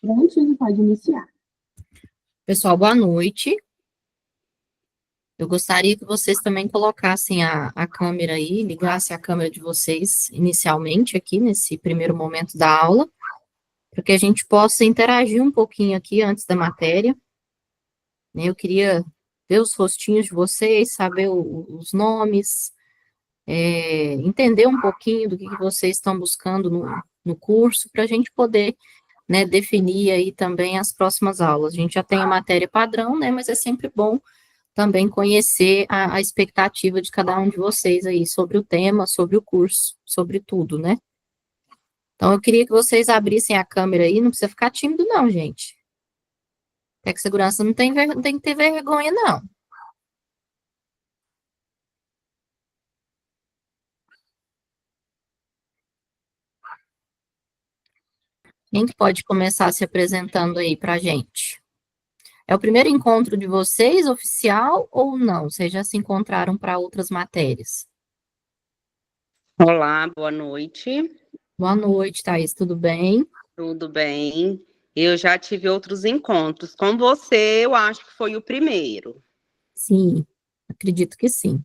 Prontinho, pode iniciar. Pessoal, boa noite. Eu gostaria que vocês também colocassem a câmera aí, ligassem a câmera de vocês inicialmente aqui, nesse primeiro momento da aula, para que a gente possa interagir um pouquinho aqui antes da matéria. Eu queria ver os rostinhos de vocês, saber os nomes, entender um pouquinho do que vocês estão buscando no curso, para a gente poder, né, definir aí também as próximas aulas. A gente já tem a matéria padrão, né, mas é sempre bom também conhecer a expectativa de cada um de vocês aí sobre o tema, sobre o curso, sobre tudo, né? Então, eu queria que vocês abrissem a câmera aí, não precisa ficar tímido não, gente. Tec Segurança não tem que ter vergonha, não. Quem que pode começar se apresentando aí pra gente? É o primeiro encontro de vocês, oficial, ou não? Vocês já se encontraram para outras matérias? Olá, boa noite. Boa noite, Thaís, tudo bem? Tudo bem? Eu já tive outros encontros. Com você, eu acho que foi o primeiro. Sim, acredito que sim.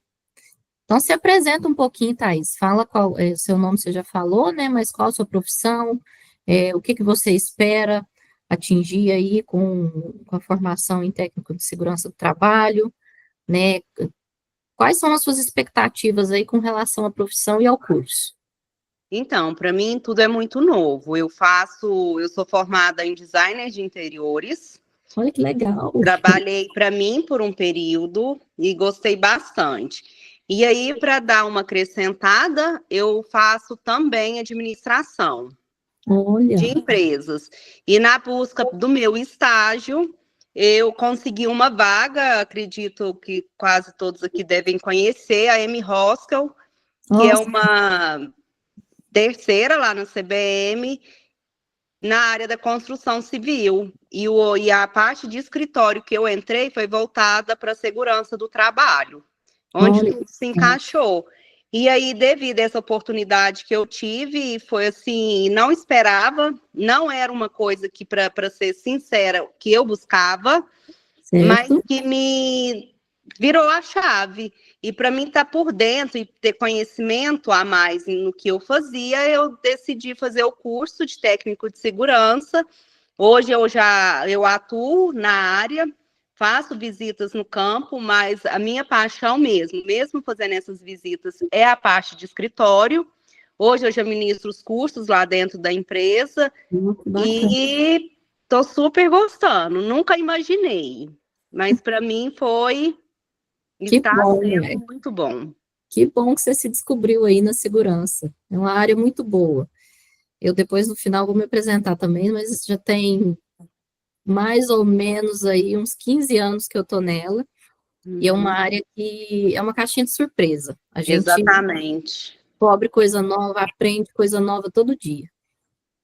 Então, se apresenta um pouquinho, Thaís. Fala qual é o seu nome, você já falou, né? Mas qual a sua profissão? O que que você espera atingir aí com a formação em técnico de segurança do trabalho, né? Quais são as suas expectativas aí com relação à profissão e ao curso? Então, para mim, tudo é muito novo. Eu sou formada em designer de interiores. Olha que legal. Trabalhei para mim por um período e gostei bastante. E aí, para dar uma acrescentada, eu faço também administração Olha, de empresas. E na busca do meu estágio, eu consegui uma vaga, acredito que quase todos aqui devem conhecer, a M Hostel, que é nossa, uma terceira lá no CBM, na área da construção civil. E a parte de escritório que eu entrei foi voltada para a segurança do trabalho, onde olha, tudo se encaixou. E aí, devido a essa oportunidade que eu tive, foi assim, não esperava, não era uma coisa que, para ser sincera, que eu buscava, mas certo. que me virou a chave. E para mim estar por dentro e ter conhecimento a mais no que eu fazia, eu decidi fazer o curso de técnico de segurança. Hoje eu atuo na área, faço visitas no campo, mas a minha paixão mesmo fazendo essas visitas, é a parte de escritório. Hoje eu já ministro os cursos lá dentro da empresa Muito bacana. e estou super gostando. Nunca imaginei, mas para mim Que está bom, né? sendo muito bom. Que bom que você se descobriu aí na segurança. É uma área muito boa. Eu depois, no final, vou me apresentar também, mas já tem mais ou menos aí uns 15 anos que eu tô nela, e é uma área que é uma caixinha de surpresa. A gente Exatamente. descobre coisa nova, aprende coisa nova todo dia.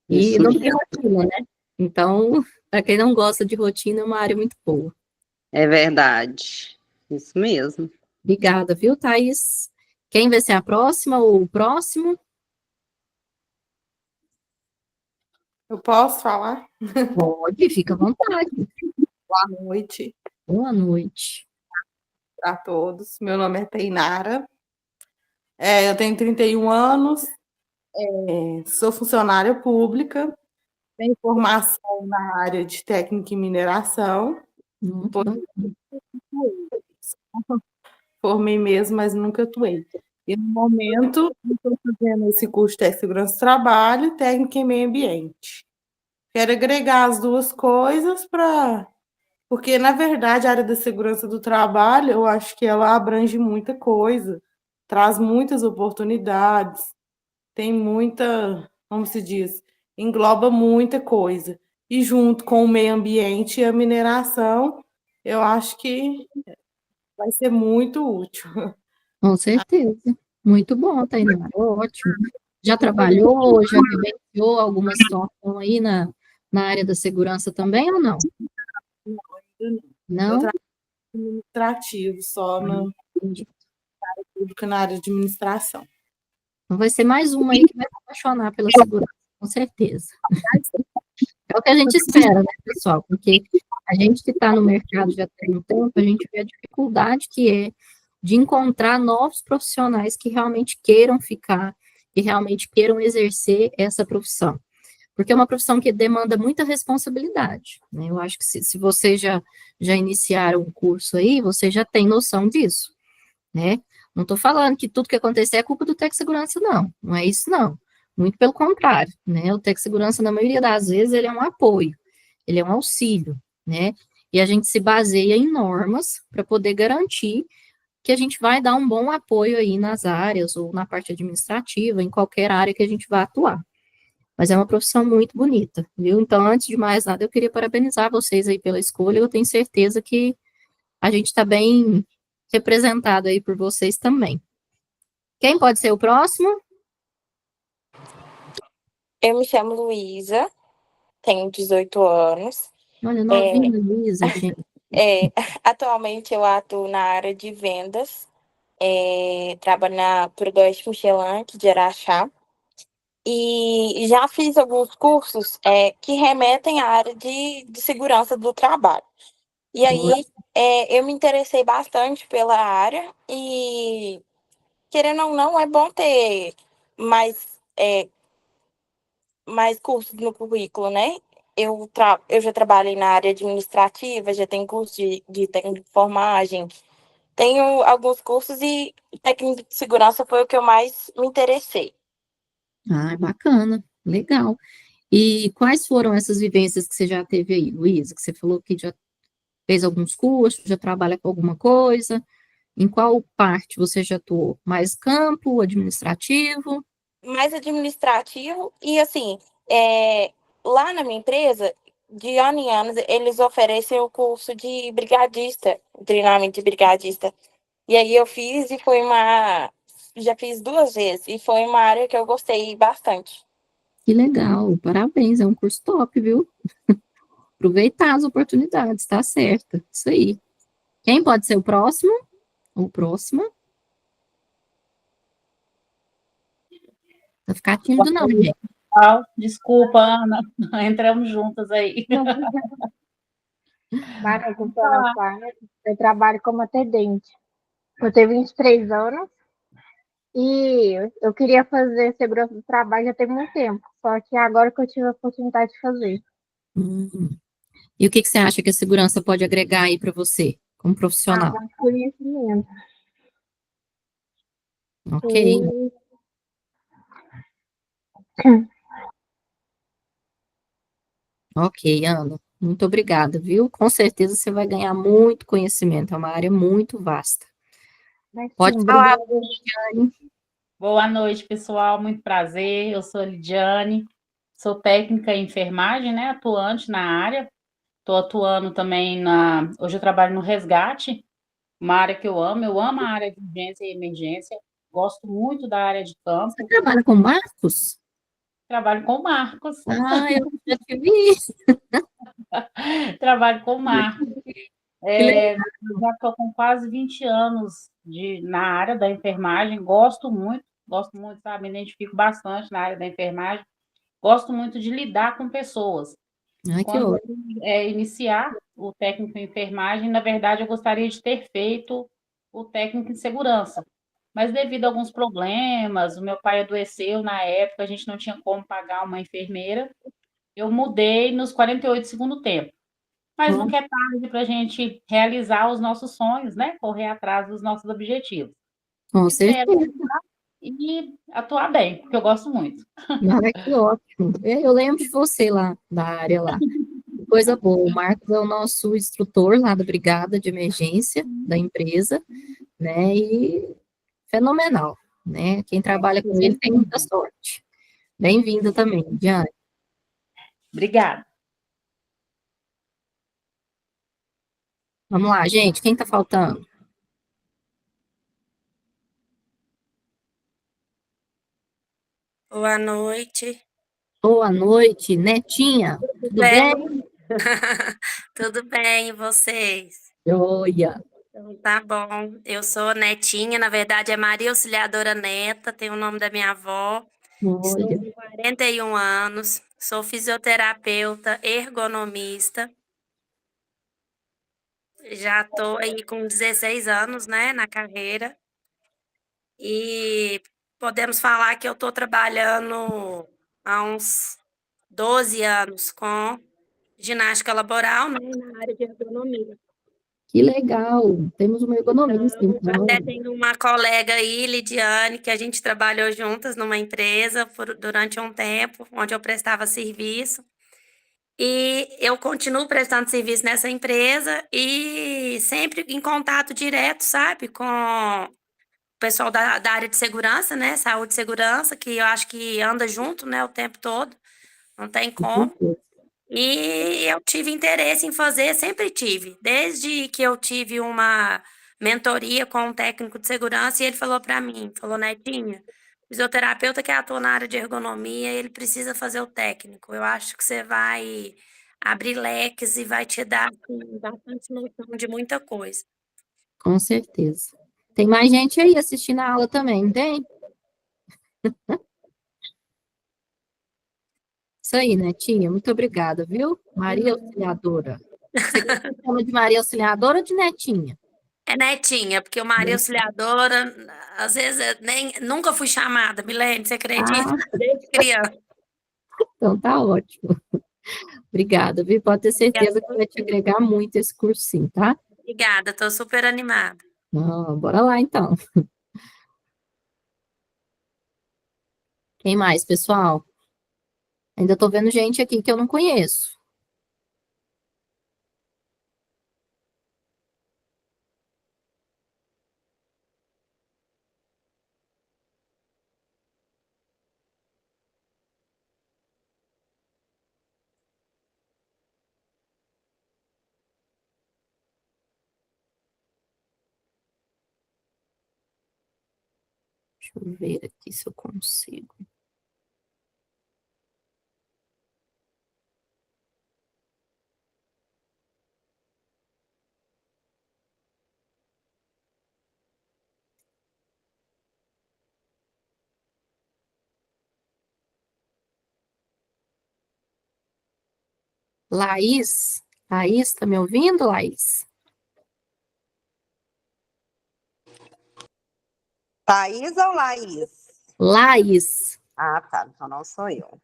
E Isso não tem mesmo. rotina, né? Então, para quem não gosta de rotina, é uma área muito boa. É verdade. Isso mesmo. Obrigada, viu, Thaís? Quem vai ser a próxima ou o próximo? Eu posso falar? Pode, fica à vontade. Boa noite Boa noite. para todos. Meu nome é Tainara. Eu tenho 31 anos, sou funcionária pública, tenho formação na área de técnica em mineração. Muito bom. Formei mesmo, mas nunca atuei. E no momento, estou fazendo esse curso de segurança do trabalho e técnica em meio ambiente. Quero agregar as duas coisas porque, na verdade, a área da segurança do trabalho, eu acho que ela abrange muita coisa, traz muitas oportunidades, tem muita, como se diz, engloba muita coisa. E junto com o meio ambiente e a mineração, eu acho que vai ser muito útil. Com certeza. Muito bom, Tainara. Ótimo. Já trabalhou, já vivenciou alguma situação aí na área da segurança também ou não? Eu Não? trabalho administrativo, só na Entendi. área pública, na área de administração. Então vai ser mais uma aí que vai se apaixonar pela segurança, com certeza. o que a gente espera, né, pessoal? Porque a gente que está no mercado já tem um tempo, a gente vê a dificuldade que é de encontrar novos profissionais que realmente queiram ficar, que realmente queiram exercer essa profissão. Porque é uma profissão que demanda muita responsabilidade, né? Eu acho que se vocês já iniciaram o curso aí, você já tem noção disso, né? Não estou falando que tudo que acontecer é culpa do Tec Segurança, não. Não é isso, não. Muito pelo contrário, né? O Tec Segurança, na maioria das vezes, ele é um apoio, ele é um auxílio, né? E a gente se baseia em normas para poder garantir que a gente vai dar um bom apoio aí nas áreas ou na parte administrativa, em qualquer área que a gente vá atuar. Mas é uma profissão muito bonita, viu? Então, antes de mais nada, eu queria parabenizar vocês aí pela escolha. Eu tenho certeza que a gente está bem representado aí por vocês também. Quem pode ser o próximo? Eu me chamo Luísa, tenho 18 anos. Olha, novinha, Luísa, gente. Atualmente eu atuo na área de vendas, trabalho na Progresso Michelin, aqui de Araxá, e já fiz alguns cursos que remetem à área de segurança do trabalho. E aí eu me interessei bastante pela área e, querendo ou não, é bom ter mais, mais cursos no currículo, né? Eu já trabalhei na área administrativa, já tenho curso de técnico de enfermagem, tenho alguns cursos e técnico de segurança foi o que eu mais me interessei. Ah, bacana, legal. E quais foram essas vivências que você já teve aí, Luísa? Que você falou que já fez alguns cursos, já trabalha com alguma coisa. Em qual parte você já atuou? Mais campo, administrativo? Mais administrativo e assim, lá na minha empresa, de ano em ano, eles oferecem o curso de brigadista, treinamento de brigadista. E aí eu fiz e já fiz 2 vezes e foi uma área que eu gostei bastante. Que legal, parabéns, é um curso top, viu? Aproveitar as oportunidades, tá certo, isso aí. Quem pode ser o próximo? Ou próxima? Não ficar tímido não, gente. Desculpa, Ana, entramos juntas aí. Mara, eu trabalho como atendente. Eu tenho 23 anos e eu queria fazer segurança do trabalho já tem muito tempo, só que agora que eu tive a oportunidade de fazer. E o que você acha que a segurança pode agregar aí para você, como profissional? Mais conhecimento. Ok. E Ok, Ana, muito obrigada, viu? Com certeza você vai ganhar muito conhecimento, é uma área muito vasta. Pode sim, falar, obrigada. Lidiane. Boa noite, pessoal. Muito prazer. Eu sou a Lidiane, sou técnica em enfermagem, né? Atuante na área. Estou atuando também Hoje eu trabalho no resgate, uma área que eu amo. Eu amo a área de urgência e emergência. Gosto muito da área de campo. Você trabalha com Marcos? Trabalho com o Marcos. Ah, eu já te vi. Trabalho com o Marcos. Que legal. Já estou com quase 20 anos na área da enfermagem, gosto muito, sabe? Me identifico bastante na área da enfermagem, gosto muito de lidar com pessoas. Ai, que Quando ótimo. eu iniciar o técnico em enfermagem, na verdade, eu gostaria de ter feito o técnico em segurança, mas devido a alguns problemas, o meu pai adoeceu na época, a gente não tinha como pagar uma enfermeira, eu mudei nos 48 do segundo tempo. Mas nunca é tarde para a gente realizar os nossos sonhos, né? Correr atrás dos nossos objetivos. Com Espero certeza. e atuar bem, porque eu gosto muito. Ai, que ótimo. Eu lembro de você lá, da área lá. Coisa boa. O Marcos é o nosso instrutor lá da Brigada de Emergência da empresa, né? E fenomenal, né? Quem trabalha com ele tem muita sorte. Bem-vinda também, Diane. Obrigada. Vamos lá, gente. Quem tá faltando? Boa noite. Boa noite, Netinha. Tudo bem? Tudo bem, e vocês? Joia. Então, tá bom. Eu sou netinha, na verdade é Maria Auxiliadora Neta, tem o nome da minha avó. Estou Olha, com 41 anos, sou fisioterapeuta, ergonomista. Já estou aí com 16 anos, né, na carreira. E podemos falar que eu estou trabalhando há uns 12 anos com ginástica laboral, né, na área de ergonomia. que legal. Temos uma ergonomista, então. Até tenho uma colega aí, Lidiane, que a gente trabalhou juntas numa empresa durante um tempo, onde eu prestava serviço. E eu continuo prestando serviço nessa empresa e sempre em contato direto, sabe, com o pessoal da área de segurança, né? Saúde e segurança, que eu acho que anda junto, né, o tempo todo, não tem como. E eu tive interesse em fazer, sempre tive, desde que eu tive uma mentoria com um técnico de segurança, e ele falou para mim, falou, Netinha, fisioterapeuta que atua na área de ergonomia, ele precisa fazer o técnico. Eu acho que você vai abrir leques e vai te dar assim, bastante noção de muita coisa. Com certeza. Tem mais gente aí assistindo a aula também, não tem? Isso aí, Netinha. Muito obrigada, viu? Maria Auxiliadora. Você chama de Maria Auxiliadora ou de Netinha? É Netinha, porque o Maria Auxiliadora, às vezes, nunca fui chamada, Milene, você acredita? Ah, Desde criança. então tá ótimo. Obrigada, viu? Pode ter certeza que vai te agregar muito esse cursinho, tá? Obrigada, estou super animada. Bora lá, então. Quem mais, pessoal? Ainda tô vendo gente aqui que eu não conheço. Deixa eu ver aqui se eu consigo. Laís? Laís, tá me ouvindo, Laís? Thaís ou Laís? Laís. Ah, tá. Então não sou eu.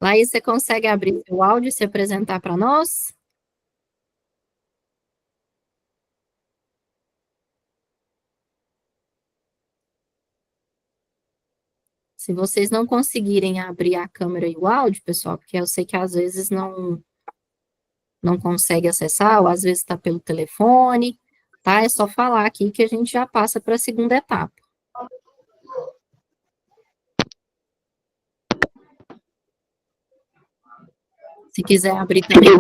Laís, você consegue abrir o áudio e se apresentar para nós? Se vocês não conseguirem abrir a câmera e o áudio, pessoal, porque eu sei que às vezes não consegue acessar, ou às vezes está pelo telefone, tá? É só falar aqui que a gente já passa para a segunda etapa. Se quiser abrir também.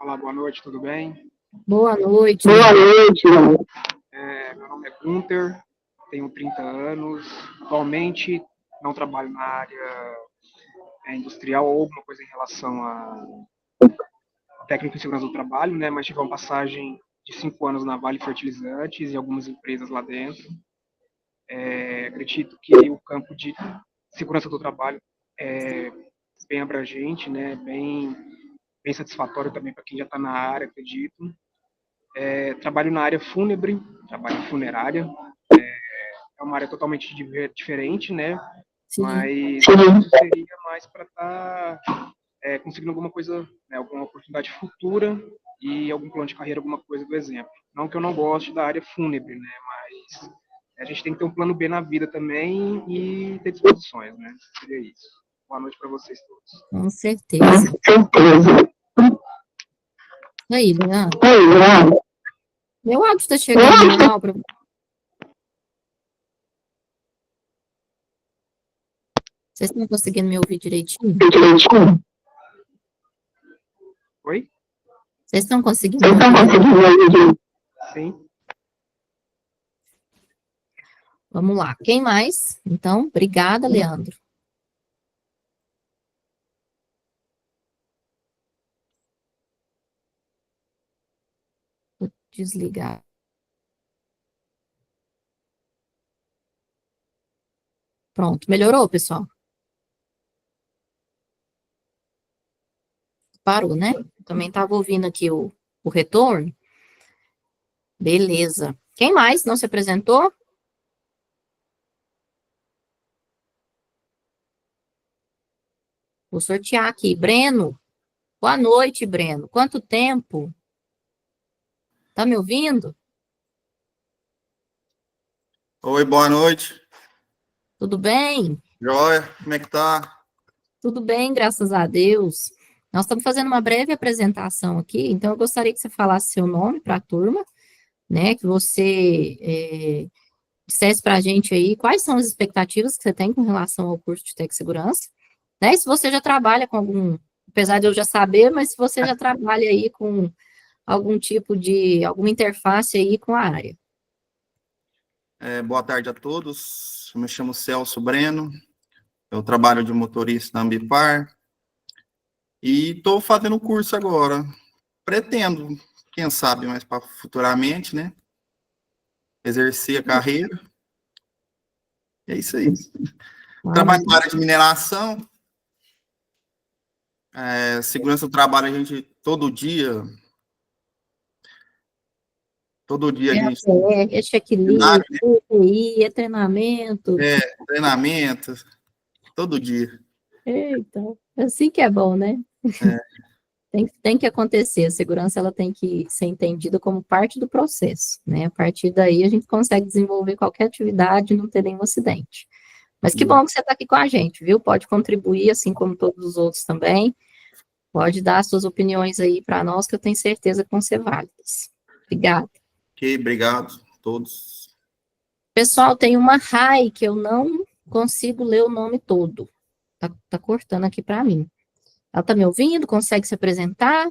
Olá, boa noite, tudo bem? Boa noite. Boa noite. Meu nome é Gunter, tenho 30 anos. Atualmente não trabalho na área industrial ou alguma coisa em relação a técnico de segurança do trabalho, né? Mas tive uma passagem de 5 anos na Vale Fertilizantes e algumas empresas lá dentro. Acredito que o campo de segurança do trabalho é bem abrangente, né? Bem satisfatório também para quem já está na área, acredito. Trabalho na área fúnebre, trabalho em funerária. É uma área totalmente diferente, né? Sim. Mas isso seria mais para estar conseguindo alguma coisa, né? Alguma oportunidade futura e algum plano de carreira, alguma coisa do exemplo. Não que eu não goste da área fúnebre, né? Mas a gente tem que ter um plano B na vida também e ter disposições, né? Seria isso. Boa noite para vocês todos. Com certeza. E aí, Leandro? Meu áudio está chegando normal para vocês estão conseguindo me ouvir direitinho? Oi? Vocês estão conseguindo me ouvir? Sim. Vamos lá. Quem mais? Então, obrigada, Leandro. Vou desligar. Pronto, melhorou, pessoal? Parou, né? Também estava ouvindo aqui o retorno. Beleza. Quem mais não se apresentou? Vou sortear aqui. Breno. Boa noite, Breno. Quanto tempo? Tá me ouvindo? Oi, boa noite. Tudo bem? Joia, como é que tá? Tudo bem, graças a Deus. Nós estamos fazendo uma breve apresentação aqui, então eu gostaria que você falasse seu nome para a turma, né? Que você dissesse para a gente aí quais são as expectativas que você tem com relação ao curso de Tec-Segurança, né? E se você já trabalha com algum, apesar de eu já saber, mas se você já trabalha aí com algum tipo de, alguma interface aí com a área. Boa tarde a todos. Eu me chamo Celso Breno. Eu trabalho de motorista na Ambipar. E estou fazendo o curso agora. Pretendo, quem sabe, mais para futuramente, né? Exercer a carreira. É isso aí. Trabalho na área de mineração. Segurança do trabalho, a gente, todo dia a gente... É checklist, é treinamento. Treinamento, todo dia. Eita, assim que é bom, né? Tem que acontecer, a segurança ela tem que ser entendida como parte do processo, né? A partir daí a gente consegue desenvolver qualquer atividade e não ter nenhum acidente. Mas que bom que você está aqui com a gente, viu? Pode contribuir, assim como todos os outros também. Pode dar as suas opiniões aí para nós, que eu tenho certeza que vão ser válidas. Obrigada. Ok, obrigado a todos. Pessoal, tem uma Rai que eu não consigo ler o nome todo. Tá cortando aqui para mim. Ela tá me ouvindo? Consegue se apresentar?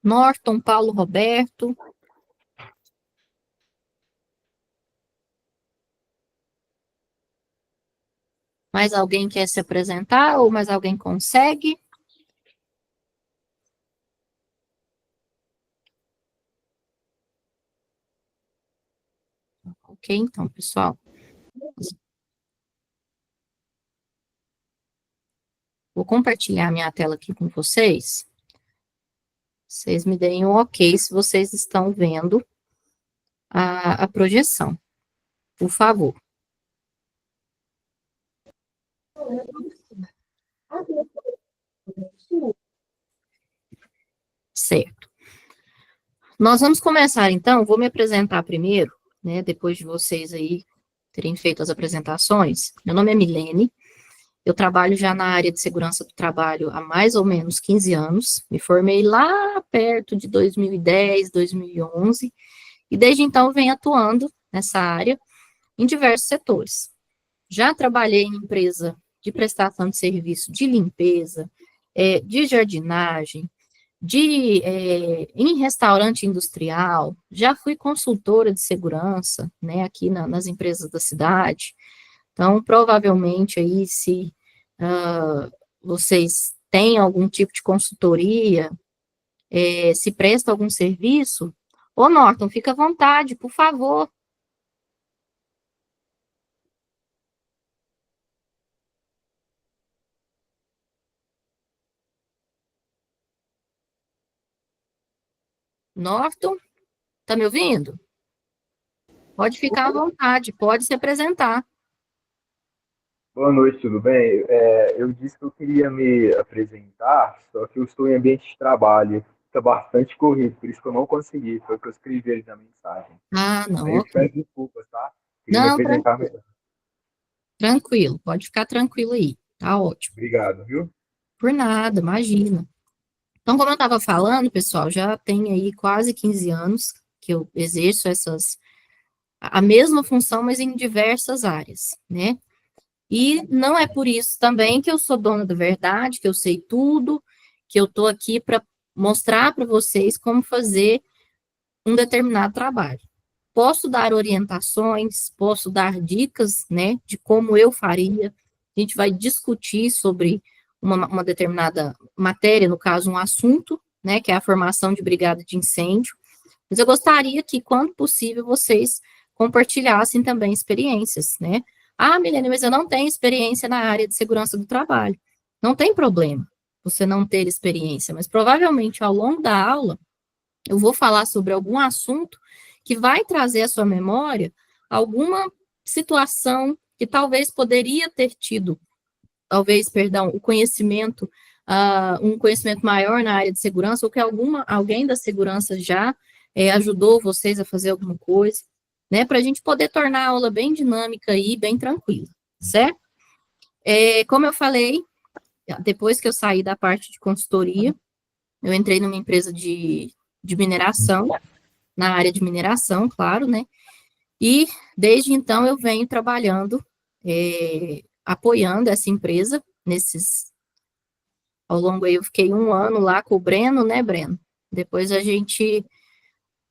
Norton Paulo Roberto. Mais alguém quer se apresentar ou mais alguém consegue? Ok, então, pessoal. Vou compartilhar minha tela aqui com vocês. Vocês me deem um ok se vocês estão vendo a projeção, por favor. Certo. Nós vamos começar, então, vou me apresentar primeiro, né, depois de vocês aí terem feito as apresentações. Meu nome é Milene, eu trabalho já na área de segurança do trabalho há mais ou menos 15 anos, me formei lá perto de 2010, 2011, e desde então venho atuando nessa área em diversos setores. Já trabalhei em empresa de prestação de serviço de limpeza, de jardinagem, em restaurante industrial, já fui consultora de segurança, né, aqui nas empresas da cidade. Então, provavelmente aí, se vocês têm algum tipo de consultoria, se presta algum serviço, ô Norton, fica à vontade, por favor. Norton, tá me ouvindo? Pode ficar à vontade, pode se apresentar. Boa noite, tudo bem? Eu disse que eu queria me apresentar, só que eu estou em ambiente de trabalho, está bastante corrido, por isso que eu não consegui, foi o que eu escrevi ali na mensagem. Ah, não. Aí eu te peço desculpas, tá? Queria me Não, apresentar melhor. tranquilo, pode ficar tranquilo aí, tá ótimo. Obrigado, viu? Por nada, imagina. Então, como eu estava falando, pessoal, já tem aí quase 15 anos que eu exerço a mesma função, mas em diversas áreas, né? E não é por isso também que eu sou dona da verdade, que eu sei tudo, que eu estou aqui para mostrar para vocês como fazer um determinado trabalho. Posso dar orientações, posso dar dicas, né, de como eu faria, a gente vai discutir sobre uma determinada matéria, no caso, um assunto, né, que é a formação de brigada de incêndio. Mas eu gostaria que, quando possível, vocês compartilhassem também experiências, né? Ah, Milene, mas eu não tenho experiência na área de segurança do trabalho. Não tem problema você não ter experiência, mas provavelmente ao longo da aula eu vou falar sobre algum assunto que vai trazer à sua memória alguma situação que talvez poderia ter tido, o conhecimento, um conhecimento maior na área de segurança, ou que alguém da segurança já ajudou vocês a fazer alguma coisa, né, para a gente poder tornar a aula bem dinâmica e bem tranquila, certo? Como eu falei, depois que eu saí da parte de consultoria, eu entrei numa empresa de mineração, na área de mineração, claro, né, e desde então eu venho trabalhando, apoiando essa empresa, ao longo aí eu fiquei 1 ano lá com o Breno, né, Breno? Depois a gente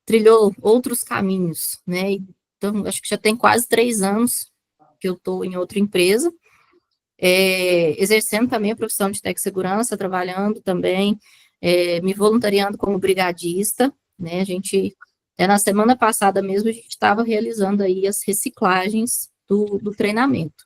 trilhou outros caminhos, né, então acho que já tem quase 3 anos que eu estou em outra empresa, exercendo também a profissão de tecsegurança, trabalhando também, me voluntariando como brigadista, né, na semana passada mesmo, a gente estava realizando aí as reciclagens do treinamento.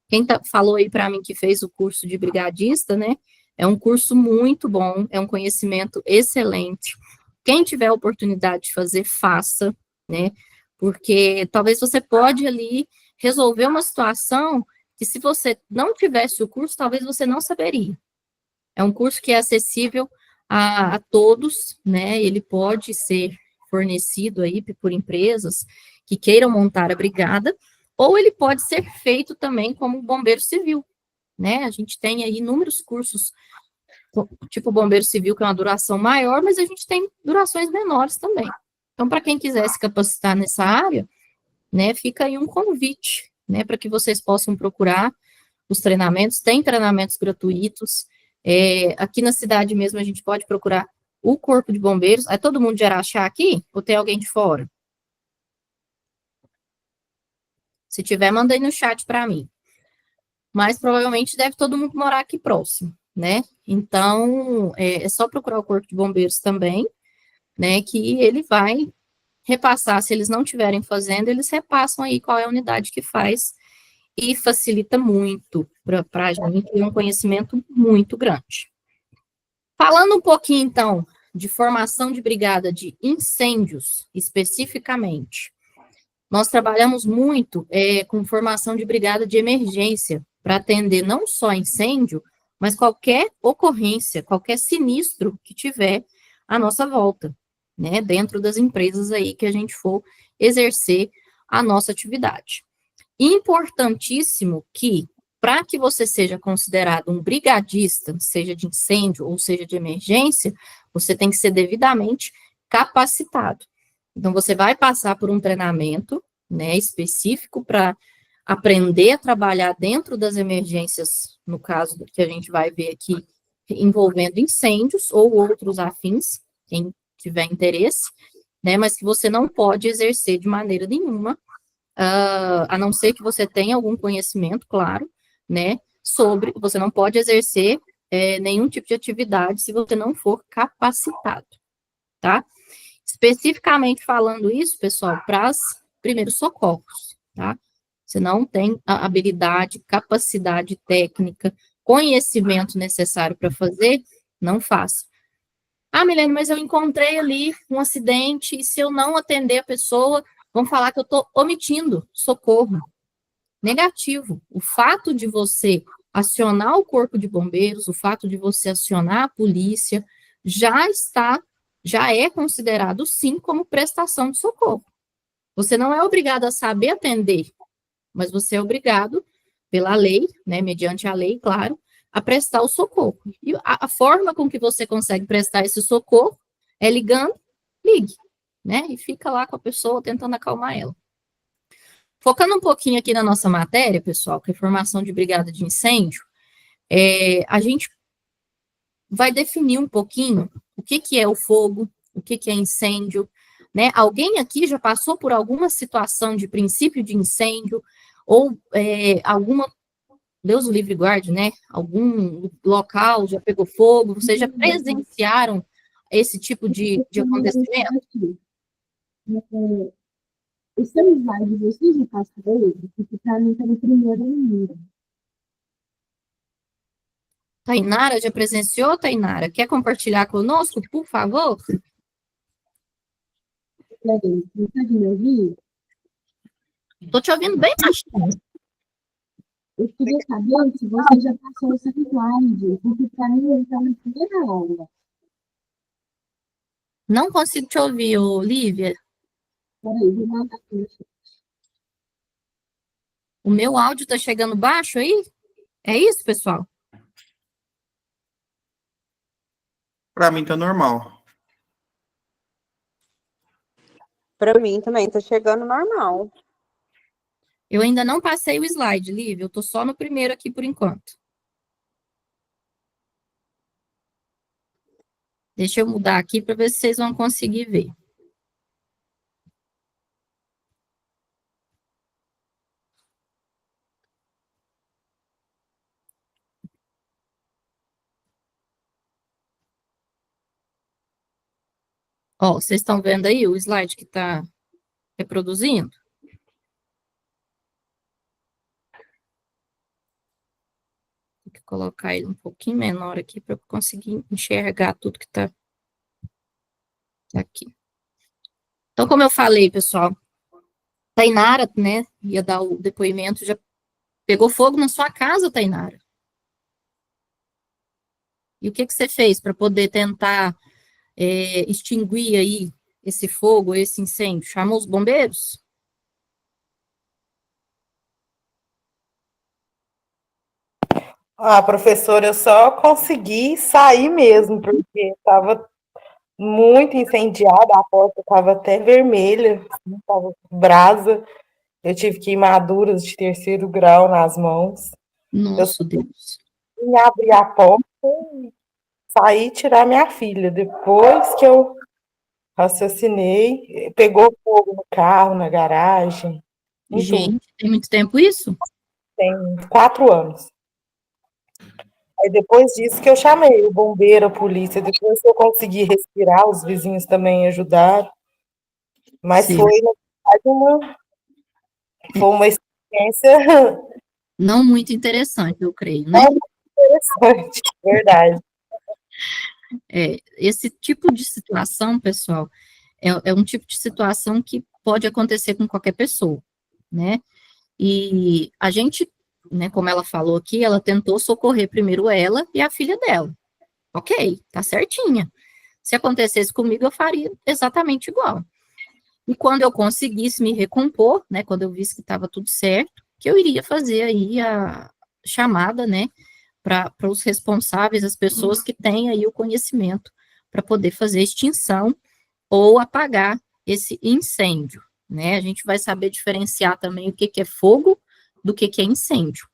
Quem falou aí para mim que fez o curso de brigadista, né, é um curso muito bom, é um conhecimento excelente. Quem tiver a oportunidade de fazer, faça, né, porque talvez você pode ali resolver uma situação que, se você não tivesse o curso, talvez você não saberia. É um curso que é acessível a todos, né, ele pode ser fornecido aí por empresas que queiram montar a brigada, ou ele pode ser feito também como bombeiro civil, né, a gente tem aí inúmeros cursos, tipo bombeiro civil, que é uma duração maior, mas a gente tem durações menores também. Então, para quem quiser se capacitar nessa área, né, fica aí um convite, né, para que vocês possam procurar os treinamentos, tem treinamentos gratuitos, aqui na cidade mesmo a gente pode procurar o Corpo de Bombeiros. É todo mundo de Araxá aqui, ou tem alguém de fora? Se tiver, manda aí no chat para mim. Mas provavelmente deve todo mundo morar aqui próximo, né? Então, é só procurar o Corpo de Bombeiros também, né, que ele vai repassar. Se eles não estiverem fazendo, eles repassam aí qual é a unidade que faz, e facilita muito para a gente, ter um conhecimento muito grande. Falando um pouquinho, então, de formação de brigada de incêndios, especificamente, nós trabalhamos muito com formação de brigada de emergência, para atender não só incêndio, mas qualquer ocorrência, qualquer sinistro que tiver à nossa volta, né, dentro das empresas aí que a gente for exercer a nossa atividade. Importantíssimo que, para que você seja considerado um brigadista, seja de incêndio ou seja de emergência, você tem que ser devidamente capacitado. Então, você vai passar por um treinamento, né, específico para aprender a trabalhar dentro das emergências, no caso que a gente vai ver aqui, envolvendo incêndios ou outros afins, quem tiver interesse, né, mas que você não pode exercer de maneira nenhuma, a não ser que você tenha algum conhecimento, claro, né, você não pode exercer nenhum tipo de atividade se você não for capacitado, tá? Especificamente falando isso, pessoal, para os primeiros socorros, tá? Você não tem a habilidade, capacidade técnica, conhecimento necessário para fazer, não faça. Ah, Milene, mas eu encontrei ali um acidente, e se eu não atender a pessoa, vão falar que eu estou omitindo socorro. Negativo. O fato de você acionar o corpo de bombeiros, o fato de você acionar a polícia, já é considerado, sim, como prestação de socorro. Você não é obrigado a saber atender, mas você é obrigado, pela lei, né, mediante a lei, claro, a prestar o socorro. E a forma com que você consegue prestar esse socorro é ligando, ligue, né, e fica lá com a pessoa tentando acalmar ela. Focando um pouquinho aqui na nossa matéria, pessoal, que é formação de brigada de incêndio, a gente vai definir um pouquinho o que é o fogo, o que é incêndio, né? Alguém aqui já passou por alguma situação de princípio de incêndio, ou alguma Deus o livre guarde, né? Algum local já pegou fogo, vocês já presenciaram esse tipo de acontecimento? O seu slide, você já passou ele? Porque para mim está no primeiro ainda. Tainara já presenciou, Tainara? Quer compartilhar conosco, por favor? Peraí, você está de me ouvir? Estou te ouvindo bem baixinho. Eu queria saber se você já passou essa slide, porque para mim ele está na primeira aula. Não consigo te ouvir, Olivia. Peraí, vou mandar aqui. O meu áudio está chegando baixo aí? É isso, pessoal? Para mim tá normal. Para mim também tá chegando normal. Eu ainda não passei o slide, Lívia. Eu estou só no primeiro aqui por enquanto. Deixa eu mudar aqui para ver se vocês vão conseguir ver. Ó, vocês estão vendo aí o slide que está reproduzindo? Tem que colocar ele um pouquinho menor aqui para eu conseguir enxergar tudo que está aqui. Então, como eu falei, pessoal, Tainara, né, ia dar o depoimento, já pegou fogo na sua casa, Tainara. E o que você fez para poder tentar extinguir aí esse fogo, esse incêndio? Chamou os bombeiros? Ah, professora, eu só consegui sair mesmo, porque estava muito incendiada, a porta estava até vermelha, estava brasa. Eu tive queimaduras de terceiro grau nas mãos. Eu Nossa, Deus. fui abrir a porta e saí e tirar minha filha. Depois que eu raciocinei, pegou fogo no carro, na garagem, em tudo. Gente, tem muito tempo isso? Tem 4 anos. Aí depois disso que eu chamei o bombeiro, a polícia, depois que eu consegui respirar, os vizinhos também ajudaram. Mas Sim. foi, na verdade, foi uma experiência Não muito interessante, eu creio, né? interessante, verdade. Esse tipo de situação, pessoal, é um tipo de situação que pode acontecer com qualquer pessoa, né? E a gente, né, como ela falou aqui, ela tentou socorrer primeiro ela e a filha dela. Ok, tá certinha. Se acontecesse comigo, eu faria exatamente igual. E quando eu conseguisse me recompor, né, quando eu visse que estava tudo certo, que eu iria fazer aí a chamada, né, para os responsáveis, as pessoas que têm aí o conhecimento para poder fazer extinção ou apagar esse incêndio, né? A gente vai saber diferenciar também o que é fogo do que é incêndio.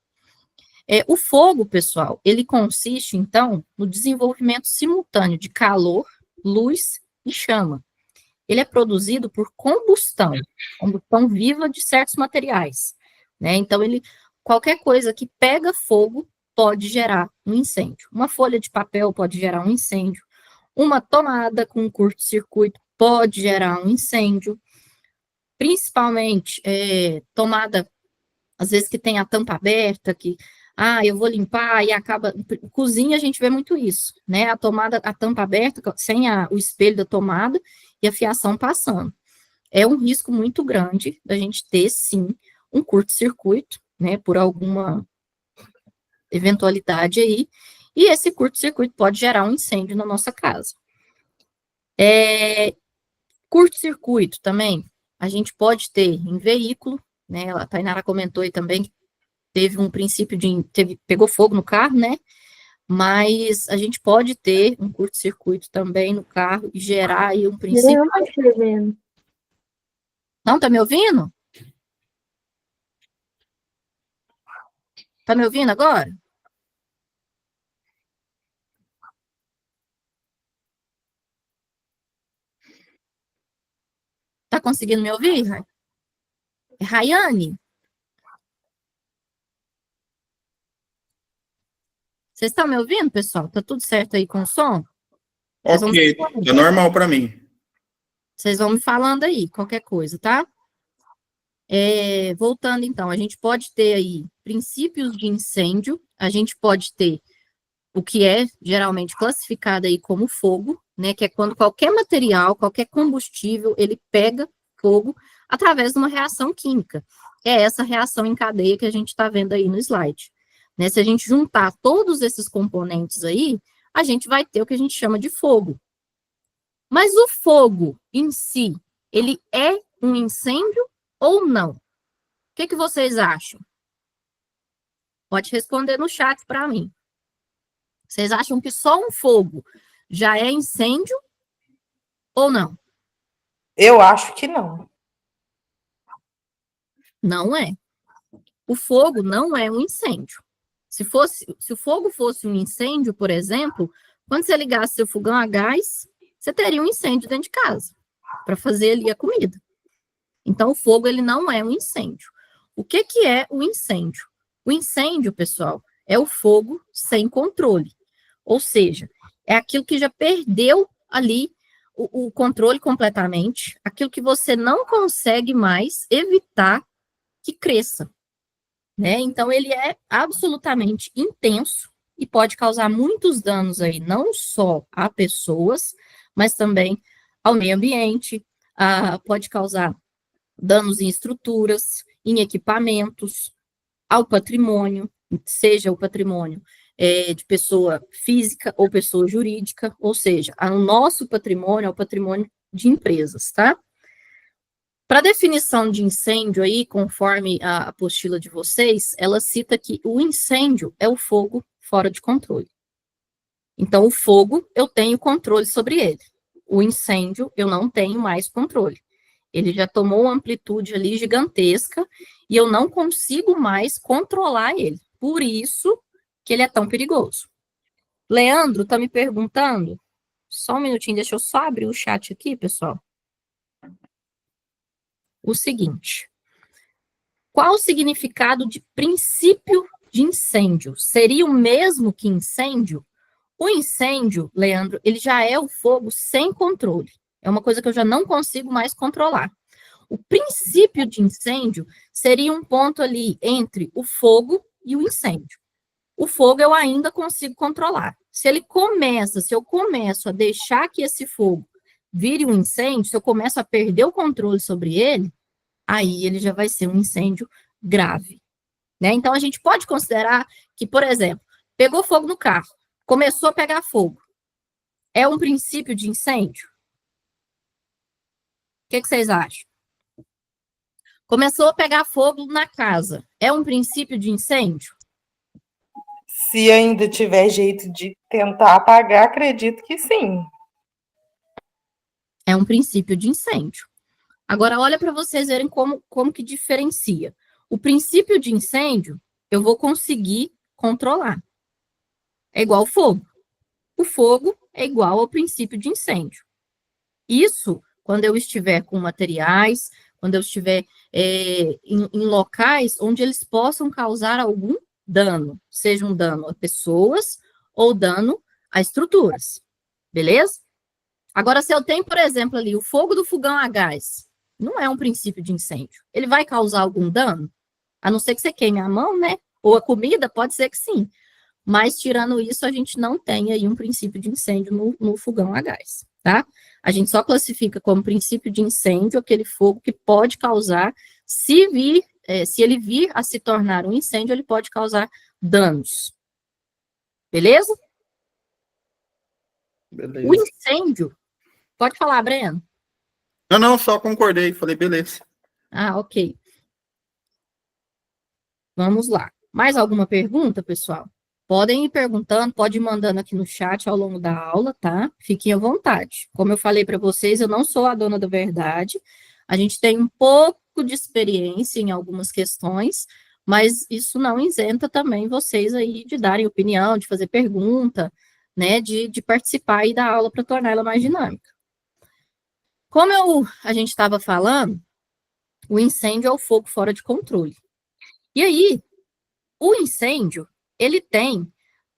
O fogo, pessoal, ele consiste, então, no desenvolvimento simultâneo de calor, luz e chama. Ele é produzido por combustão viva de certos materiais, né? Então, qualquer coisa que pega fogo pode gerar um incêndio. Uma folha de papel pode gerar um incêndio. Uma tomada com curto-circuito pode gerar um incêndio. Principalmente, tomada, às vezes que tem a tampa aberta, eu vou limpar e acaba. Cozinha a gente vê muito isso, né? A tampa aberta, sem o espelho da tomada e a fiação passando. É um risco muito grande da gente ter, sim, um curto-circuito, né? Por alguma eventualidade aí, e esse curto-circuito pode gerar um incêndio na nossa casa. Curto-circuito também, a gente pode ter em veículo, né? A Tainara comentou aí também que teve um princípio pegou fogo no carro, né? Mas a gente pode ter um curto-circuito também no carro e gerar aí um princípio. Não tá escrevendo. Não, tá me ouvindo? Tá me ouvindo agora? Tá conseguindo me ouvir, Rayane? Vocês estão me ouvindo, pessoal? Tá tudo certo aí com o som? Vocês vão Ok, me falando. é normal para mim. Vocês vão me falando aí, qualquer coisa, tá? Voltando, então, a gente pode ter aí princípios de incêndio, a gente pode ter o que é geralmente classificado aí como fogo, né, que é quando qualquer material, qualquer combustível, ele pega fogo através de uma reação química. É essa reação em cadeia que a gente está vendo aí no slide. Né, se a gente juntar todos esses componentes aí, a gente vai ter o que a gente chama de fogo. Mas o fogo em si, ele é um incêndio ou não? O que vocês acham? Pode responder no chat para mim. Vocês acham que só um fogo já é incêndio ou não? Eu acho que não. Não é. O fogo não é um incêndio. Se o fogo fosse um incêndio, por exemplo, quando você ligasse seu fogão a gás, você teria um incêndio dentro de casa para fazer ali a comida. Então, o fogo, ele não é um incêndio. O que é o incêndio? O incêndio, pessoal, é o fogo sem controle. Ou seja, é aquilo que já perdeu ali o controle completamente, aquilo que você não consegue mais evitar que cresça. Né? Então, ele é absolutamente intenso e pode causar muitos danos aí, não só a pessoas, mas também ao meio ambiente, pode causar danos em estruturas, em equipamentos, ao patrimônio, seja o patrimônio de pessoa física ou pessoa jurídica, ou seja, o nosso patrimônio é o patrimônio de empresas, tá? Para a definição de incêndio aí, conforme a apostila de vocês, ela cita que o incêndio é o fogo fora de controle. Então, o fogo, eu tenho controle sobre ele. O incêndio, eu não tenho mais controle. Ele já tomou uma amplitude ali gigantesca e eu não consigo mais controlar ele. Por isso que ele é tão perigoso. Leandro está me perguntando, só um minutinho, deixa eu só abrir o chat aqui, pessoal. O seguinte, qual o significado de princípio de incêndio? Seria o mesmo que incêndio? O incêndio, Leandro, ele já é o fogo sem controle. É uma coisa que eu já não consigo mais controlar. O princípio de incêndio seria um ponto ali entre o fogo e o incêndio. O fogo eu ainda consigo controlar. Se eu começo a deixar que esse fogo vire um incêndio, se eu começo a perder o controle sobre ele, aí ele já vai ser um incêndio grave. Né? Então, a gente pode considerar que, por exemplo, pegou fogo no carro, começou a pegar fogo. É um princípio de incêndio? O que vocês acham? Começou a pegar fogo na casa. É um princípio de incêndio? Se ainda tiver jeito de tentar apagar, acredito que sim. É um princípio de incêndio. Agora, olha para vocês verem como que diferencia. O princípio de incêndio, eu vou conseguir controlar. É igual ao fogo. O fogo é igual ao princípio de incêndio. Isso, quando eu estiver com materiais, quando eu estiver em locais onde eles possam causar algum dano, seja um dano a pessoas ou dano a estruturas, beleza? Agora, se eu tenho, por exemplo, ali o fogo do fogão a gás, não é um princípio de incêndio. Ele vai causar algum dano? A não ser que você queime a mão, né? Ou a comida, pode ser que sim. Mas, tirando isso, a gente não tem aí um princípio de incêndio no fogão a gás, tá? A gente só classifica como princípio de incêndio aquele fogo que pode causar, se ele vir a se tornar um incêndio, ele pode causar danos. Beleza? Beleza. O incêndio, pode falar, Breno? Não, só concordei, falei, beleza. Ah, ok. Vamos lá. Mais alguma pergunta, pessoal? Podem ir perguntando, pode ir mandando aqui no chat ao longo da aula, tá? Fiquem à vontade. Como eu falei para vocês, eu não sou a dona da verdade. A gente tem um pouco de experiência em algumas questões, mas isso não isenta também vocês aí de darem opinião, de fazer pergunta, né? De participar aí da aula para tornar ela mais dinâmica. Como a gente estava falando, o incêndio é o fogo fora de controle. E aí, o incêndio, ele tem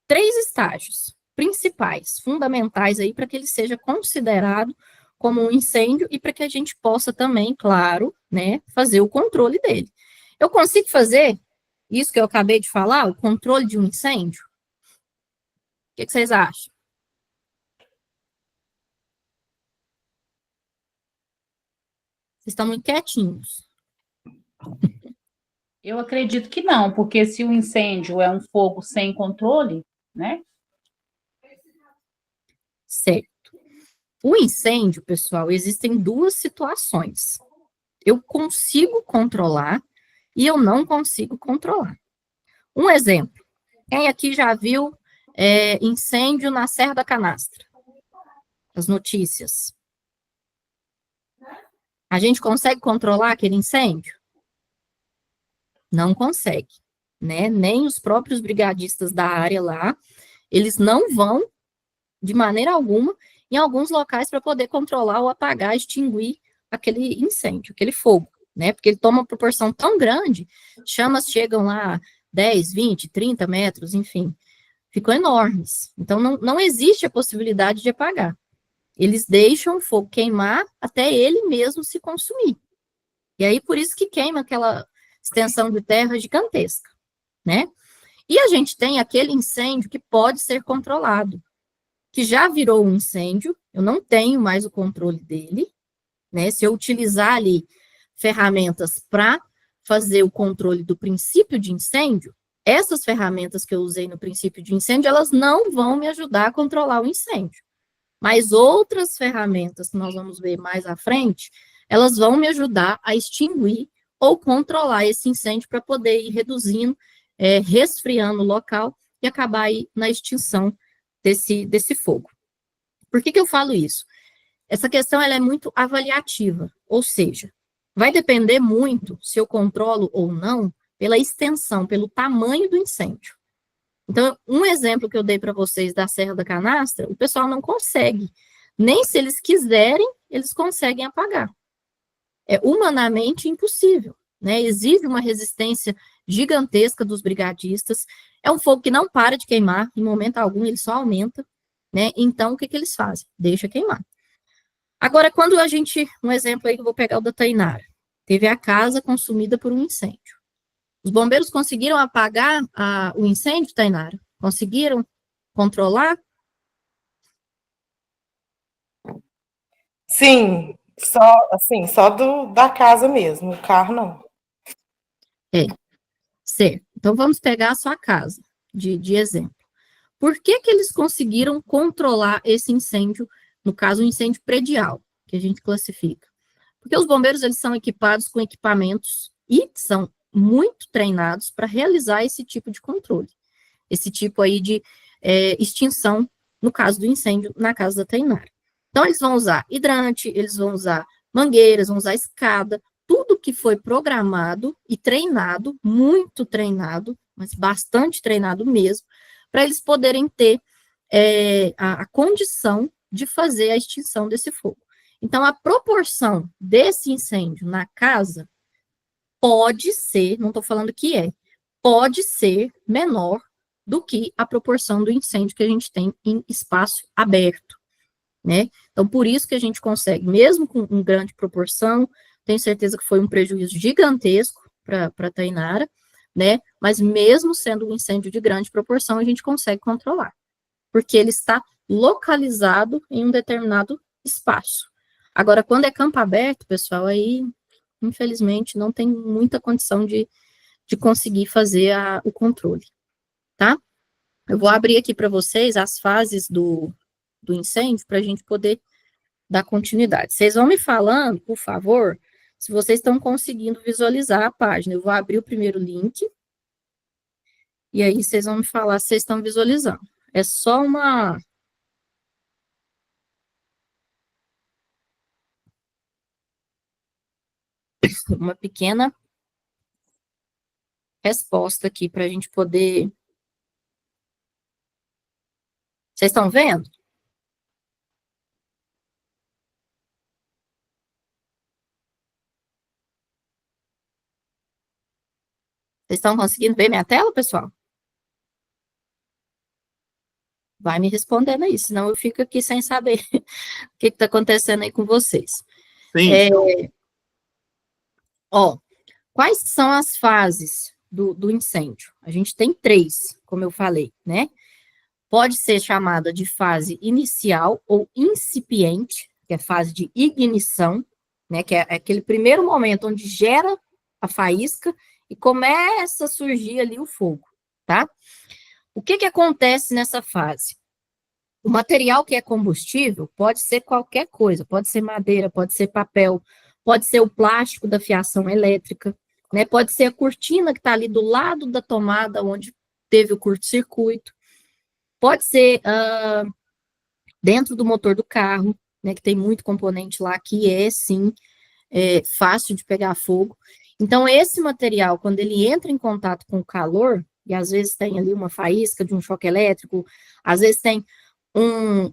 3 estágios principais, fundamentais aí para que ele seja considerado como um incêndio e para que a gente possa também, claro, né, fazer o controle dele. Eu consigo fazer isso que eu acabei de falar, o controle de um incêndio? O que vocês acham? Vocês estão muito quietinhos. Eu acredito que não, porque se o incêndio é um fogo sem controle, né? Certo. O incêndio, pessoal, existem 2 situações. Eu consigo controlar e eu não consigo controlar. Um exemplo. Quem aqui já viu incêndio na Serra da Canastra? As notícias. A gente consegue controlar aquele incêndio? Não consegue, né? Nem os próprios brigadistas da área lá, eles não vão, de maneira alguma, em alguns locais para poder controlar ou apagar, extinguir aquele incêndio, aquele fogo, né? Porque ele toma uma proporção tão grande, chamas chegam lá 10, 20, 30 metros, enfim, ficam enormes. Então, não existe a possibilidade de apagar. Eles deixam o fogo queimar até ele mesmo se consumir. E aí, por isso que queima aquela extensão de terra gigantesca, né? E a gente tem aquele incêndio que pode ser controlado, que já virou um incêndio, eu não tenho mais o controle dele, né? Se eu utilizar ali ferramentas para fazer o controle do princípio de incêndio, essas ferramentas que eu usei no princípio de incêndio, elas não vão me ajudar a controlar o incêndio. Mas outras ferramentas que nós vamos ver mais à frente, elas vão me ajudar a extinguir ou controlar esse incêndio para poder ir reduzindo, resfriando o local e acabar aí na extinção desse fogo. Por que eu falo isso? Essa questão ela é muito avaliativa, ou seja, vai depender muito se eu controlo ou não pela extensão, pelo tamanho do incêndio. Então, um exemplo que eu dei para vocês da Serra da Canastra, o pessoal não consegue, nem se eles quiserem, eles conseguem apagar. É humanamente impossível, né? Exige uma resistência gigantesca dos brigadistas, é um fogo que não para de queimar, em momento algum ele só aumenta, né? Então, o que eles fazem? Deixa queimar. Agora, quando um exemplo aí que eu vou pegar o da Tainara, teve a casa consumida por um incêndio. Os bombeiros conseguiram apagar o incêndio, Tainara? Conseguiram controlar? Sim, só assim, só da casa mesmo, o carro não. Certo. Então, vamos pegar a sua casa, de exemplo. Por que eles conseguiram controlar esse incêndio, no caso, um incêndio predial, que a gente classifica? Porque os bombeiros, eles são equipados com equipamentos e são muito treinados para realizar esse tipo de controle, esse tipo aí de extinção, no caso do incêndio, na casa da Tainara. Então, eles vão usar hidrante, eles vão usar mangueiras, vão usar escada, tudo que foi programado e treinado, muito treinado, mas bastante treinado mesmo, para eles poderem ter a condição de fazer a extinção desse fogo. Então, a proporção desse incêndio na casa pode ser, não estou falando que pode ser menor do que a proporção do incêndio que a gente tem em espaço aberto, né? Então, por isso que a gente consegue, mesmo com uma grande proporção, tenho certeza que foi um prejuízo gigantesco para a Tainara, né? Mas mesmo sendo um incêndio de grande proporção, a gente consegue controlar, porque ele está localizado em um determinado espaço. Agora, quando é campo aberto, pessoal, aí, infelizmente, não tem muita condição de conseguir fazer o controle, tá? Eu vou abrir aqui para vocês as fases do incêndio para a gente poder dar continuidade. Vocês vão me falando, por favor, se vocês estão conseguindo visualizar a página. Eu vou abrir o primeiro link e aí vocês vão me falar se vocês estão visualizando. É só uma pequena resposta aqui para a gente poder. Vocês estão vendo? Vocês estão conseguindo ver minha tela, pessoal? Vai me respondendo aí, senão eu fico aqui sem saber o que está acontecendo aí com vocês. Sim, Ó, quais são as fases do incêndio? A gente tem 3, como eu falei, né? Pode ser chamada de fase inicial ou incipiente, que é fase de ignição, né? Que é aquele primeiro momento onde gera a faísca e começa a surgir ali o fogo, tá? O que acontece nessa fase? O material que é combustível pode ser qualquer coisa, pode ser madeira, pode ser papel, pode ser o plástico da fiação elétrica, né? Pode ser a cortina que está ali do lado da tomada onde teve o curto-circuito, pode ser dentro do motor do carro, né? Que tem muito componente lá que é, sim, fácil de pegar fogo. Então, esse material, quando ele entra em contato com o calor, e às vezes tem ali uma faísca de um choque elétrico, às vezes tem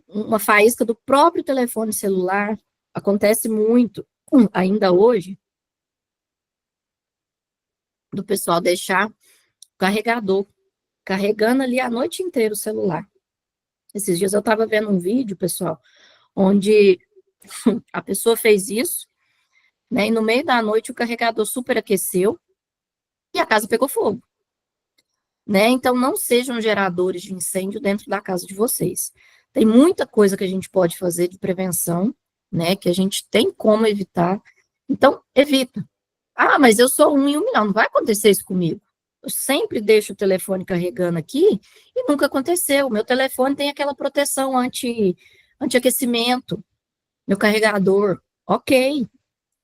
uma faísca do próprio telefone celular, acontece muito, ainda hoje, do pessoal deixar o carregador carregando ali a noite inteira o celular. Esses dias eu estava vendo um vídeo, pessoal, onde a pessoa fez isso, né, e no meio da noite o carregador superaqueceu e a casa pegou fogo. Né? Então, não sejam geradores de incêndio dentro da casa de vocês. Tem muita coisa que a gente pode fazer de prevenção, né, que a gente tem como evitar. Então, evita. Ah, mas eu sou 1 em 1 milhão, não vai acontecer isso comigo. Eu sempre deixo o telefone carregando aqui e nunca aconteceu. Meu telefone tem aquela proteção anti-aquecimento, meu carregador, ok.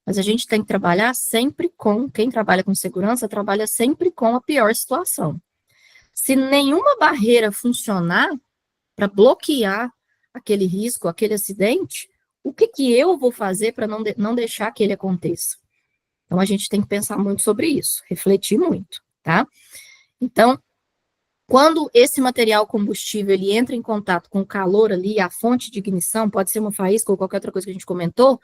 Mas a gente tem que trabalhar sempre quem trabalha com segurança, trabalha sempre com a pior situação. Se nenhuma barreira funcionar para bloquear aquele risco, aquele acidente, o que eu vou fazer para não deixar que ele aconteça? Então, a gente tem que pensar muito sobre isso, refletir muito, tá? Então, quando esse material combustível ele entra em contato com o calor ali, a fonte de ignição, pode ser uma faísca ou qualquer outra coisa que a gente comentou,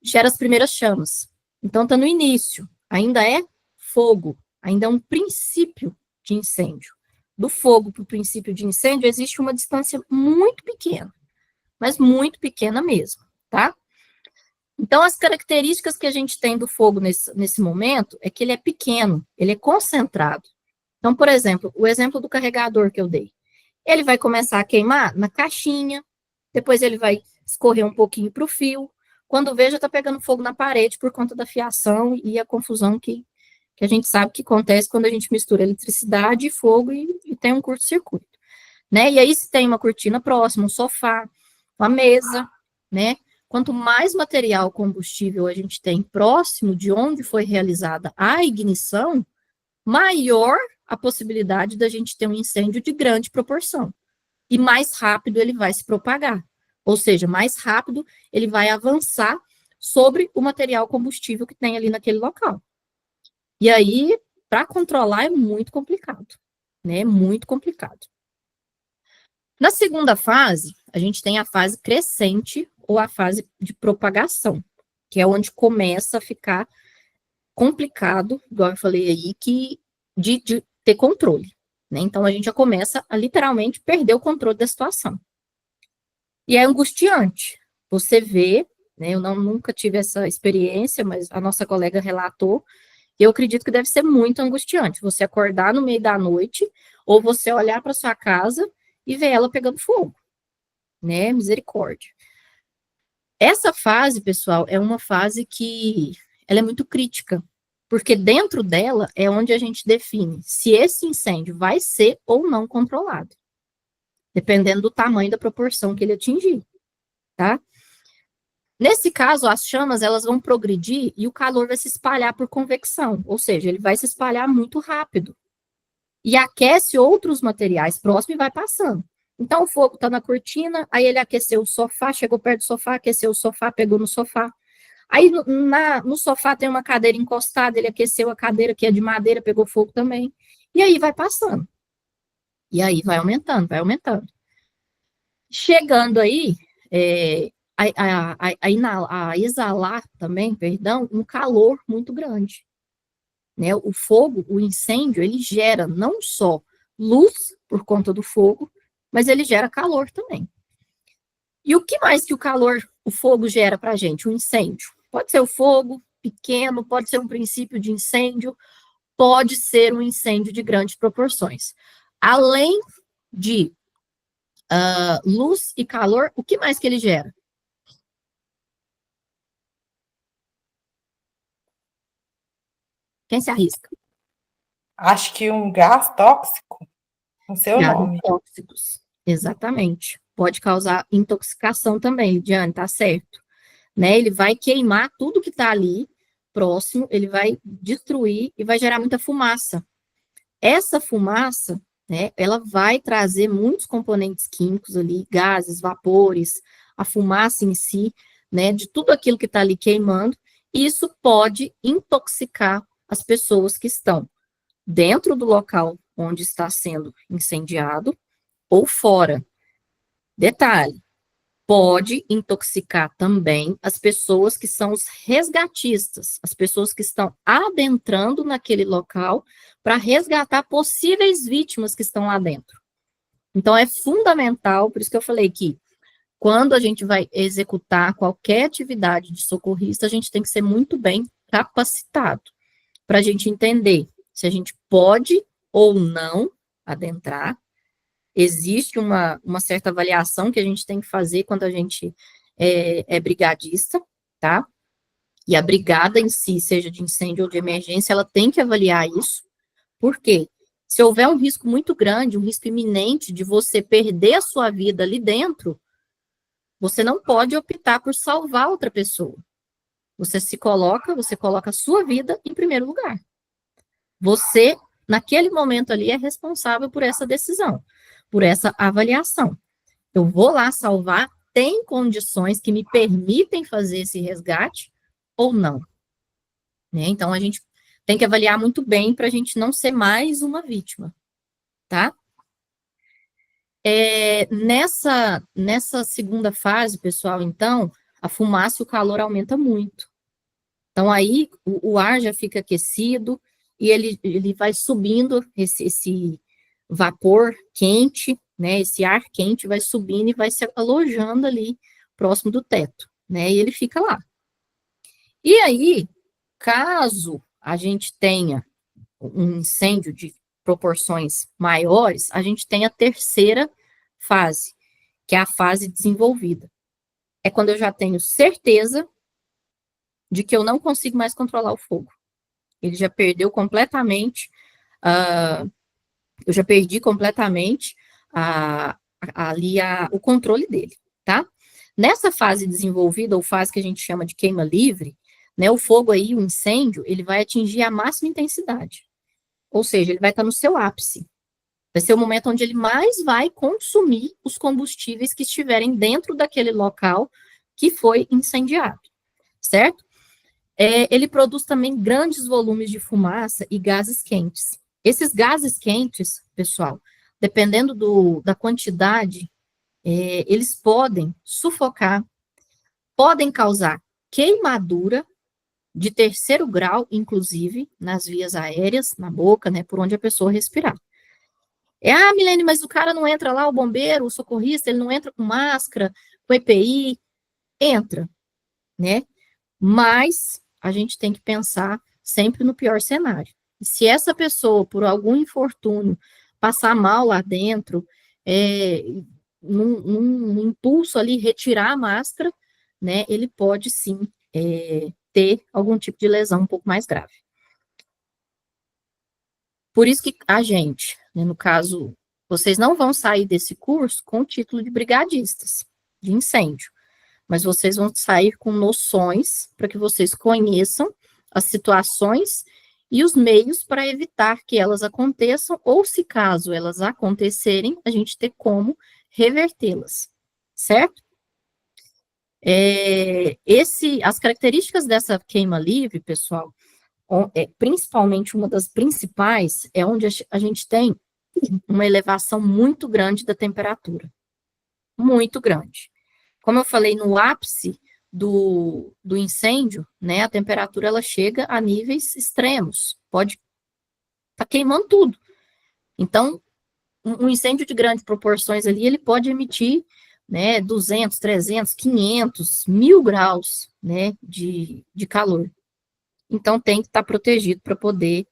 gera as primeiras chamas. Então, está no início, ainda é fogo, ainda é um princípio de incêndio. Do fogo para o princípio de incêndio, existe uma distância muito pequena, mas muito pequena mesmo, tá? Então, as características que a gente tem do fogo nesse momento é que ele é pequeno, ele é concentrado. Então, por exemplo, o exemplo do carregador que eu dei. Ele vai começar a queimar na caixinha, depois ele vai escorrer um pouquinho para o fio, quando vê, já está pegando fogo na parede por conta da fiação e a confusão que a gente sabe que acontece quando a gente mistura eletricidade e fogo e tem um curto-circuito, né? E aí, se tem uma cortina próxima, um sofá, uma mesa, né? Quanto mais material combustível a gente tem próximo de onde foi realizada a ignição, maior a possibilidade da gente ter um incêndio de grande proporção. E mais rápido ele vai se propagar. Ou seja, mais rápido ele vai avançar sobre o material combustível que tem ali naquele local. E aí, para controlar é muito complicado, né? Muito complicado. Na segunda fase, a gente tem a fase crescente ou a fase de propagação, que é onde começa a ficar complicado, igual eu falei aí, de ter controle, né? Então, a gente já começa a literalmente perder o controle da situação. E é angustiante. Você vê, né? Eu nunca tive essa experiência, mas a nossa colega relatou. Eu acredito que deve ser muito angustiante você acordar no meio da noite ou você olhar para sua casa e ver ela pegando fogo, né? Misericórdia. Essa fase, pessoal, é uma fase que ela é muito crítica, porque dentro dela é onde a gente define se esse incêndio vai ser ou não controlado, dependendo do tamanho da proporção que ele atingir, tá? Nesse caso, as chamas, elas vão progredir e o calor vai se espalhar por convecção, ou seja, ele vai se espalhar muito rápido. E aquece outros materiais próximos e vai passando. Então, o fogo está na cortina, aí ele aqueceu o sofá, chegou perto do sofá, aqueceu o sofá, pegou no sofá. Aí, no sofá tem uma cadeira encostada, ele aqueceu a cadeira, que é de madeira, pegou fogo também. E aí vai passando. E aí vai aumentando, vai aumentando. Chegando aí, a exalar também, perdão, um calor muito grande. Né? O fogo, o incêndio, ele gera não só luz por conta do fogo, mas ele gera calor também. E o que mais que o fogo gera para a gente? Um incêndio. Pode ser o fogo pequeno, pode ser um princípio de incêndio, pode ser um incêndio de grandes proporções. Além de luz e calor, o que mais que ele gera? Quem se arrisca? Acho que um gás tóxico, no seu Gases nome. tóxicos. Exatamente. Pode causar intoxicação também, Lidiane, tá certo. Né? Ele vai queimar tudo que está ali próximo, ele vai destruir e vai gerar muita fumaça. Essa fumaça, né, ela vai trazer muitos componentes químicos ali, gases, vapores, a fumaça em si, né, de tudo aquilo que está ali queimando, e isso pode intoxicar as pessoas que estão dentro do local onde está sendo incendiado ou fora. Detalhe, pode intoxicar também as pessoas que são os resgatistas, as pessoas que estão adentrando naquele local para resgatar possíveis vítimas que estão lá dentro. Então, é fundamental, por isso que eu falei que quando a gente vai executar qualquer atividade de socorrista, a gente tem que ser muito bem capacitado para a gente entender se a gente pode ou não adentrar. Existe uma certa avaliação que a gente tem que fazer quando a gente é brigadista, tá? E a brigada em si, seja de incêndio ou de emergência, ela tem que avaliar isso. Por quê? Se houver um risco muito grande, um risco iminente de você perder a sua vida ali dentro, você não pode optar por salvar outra pessoa. Você coloca a sua vida em primeiro lugar. Você, naquele momento ali, é responsável por essa decisão, por essa avaliação. Eu vou lá salvar, tem condições que me permitem fazer esse resgate ou não? Né? Então, a gente tem que avaliar muito bem para a gente não ser mais uma vítima, tá? Nessa segunda fase, pessoal, então, a fumaça e o calor aumenta muito. Então, aí, o ar já fica aquecido e ele vai subindo, esse vapor quente, né, esse ar quente vai subindo e vai se alojando ali próximo do teto, né, e ele fica lá. E aí, caso a gente tenha um incêndio de proporções maiores, a gente tem a terceira fase, que é a fase desenvolvida. É quando eu já tenho certeza de que eu não consigo mais controlar o fogo. Ele já perdeu completamente, eu já perdi completamente o controle dele, tá? Nessa fase desenvolvida, ou fase que a gente chama de queima livre, né, o fogo aí, o incêndio, ele vai atingir a máxima intensidade. Ou seja, ele vai estar no seu ápice. Vai ser o momento onde ele mais vai consumir os combustíveis que estiverem dentro daquele local que foi incendiado, certo? Ele produz também grandes volumes de fumaça e gases quentes. Esses gases quentes, pessoal, dependendo da quantidade, eles podem sufocar, podem causar queimadura de terceiro grau, inclusive, nas vias aéreas, na boca, né, por onde a pessoa respirar. Milene, mas o cara não entra lá, o bombeiro, o socorrista, ele não entra com máscara, com EPI, entra, né? Mas a gente tem que pensar sempre no pior cenário. E se essa pessoa, por algum infortúnio, passar mal lá dentro, num impulso ali, retirar a máscara, né, ele pode sim ter algum tipo de lesão um pouco mais grave. Por isso que a gente, né, no caso, vocês não vão sair desse curso com o título de brigadistas de incêndio, mas vocês vão sair com noções para que vocês conheçam as situações e os meios para evitar que elas aconteçam, ou se caso elas acontecerem, a gente ter como revertê-las, certo? As características dessa queima livre, pessoal, principalmente uma das principais, é onde a gente tem uma elevação muito grande da temperatura. Muito grande. Como eu falei, no ápice do incêndio, né, a temperatura ela chega a níveis extremos, pode estar queimando tudo. Então, um incêndio de grandes proporções ali, ele pode emitir, né, 200, 300, 500, 1000 graus, né, de calor. Então, tem que estar protegido para poder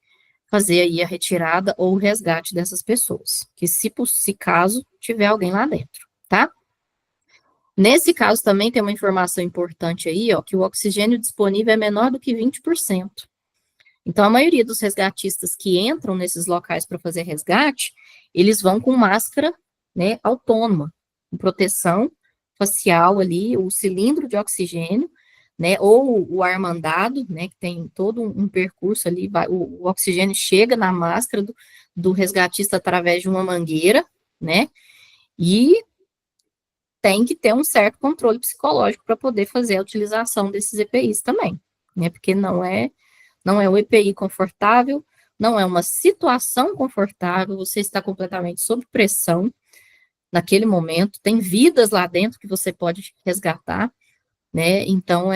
fazer aí a retirada ou o resgate dessas pessoas, que se caso tiver alguém lá dentro, tá? Nesse caso também tem uma informação importante aí, ó, que o oxigênio disponível é menor do que 20%. Então, a maioria dos resgatistas que entram nesses locais para fazer resgate, eles vão com máscara, né, autônoma, com proteção facial ali, o cilindro de oxigênio, né, ou o armandado, né, que tem todo um percurso ali, o oxigênio chega na máscara do resgatista através de uma mangueira, né, e tem que ter um certo controle psicológico para poder fazer a utilização desses EPIs também, né, porque não é um EPI confortável, não é uma situação confortável, você está completamente sob pressão naquele momento, tem vidas lá dentro que você pode resgatar, né, então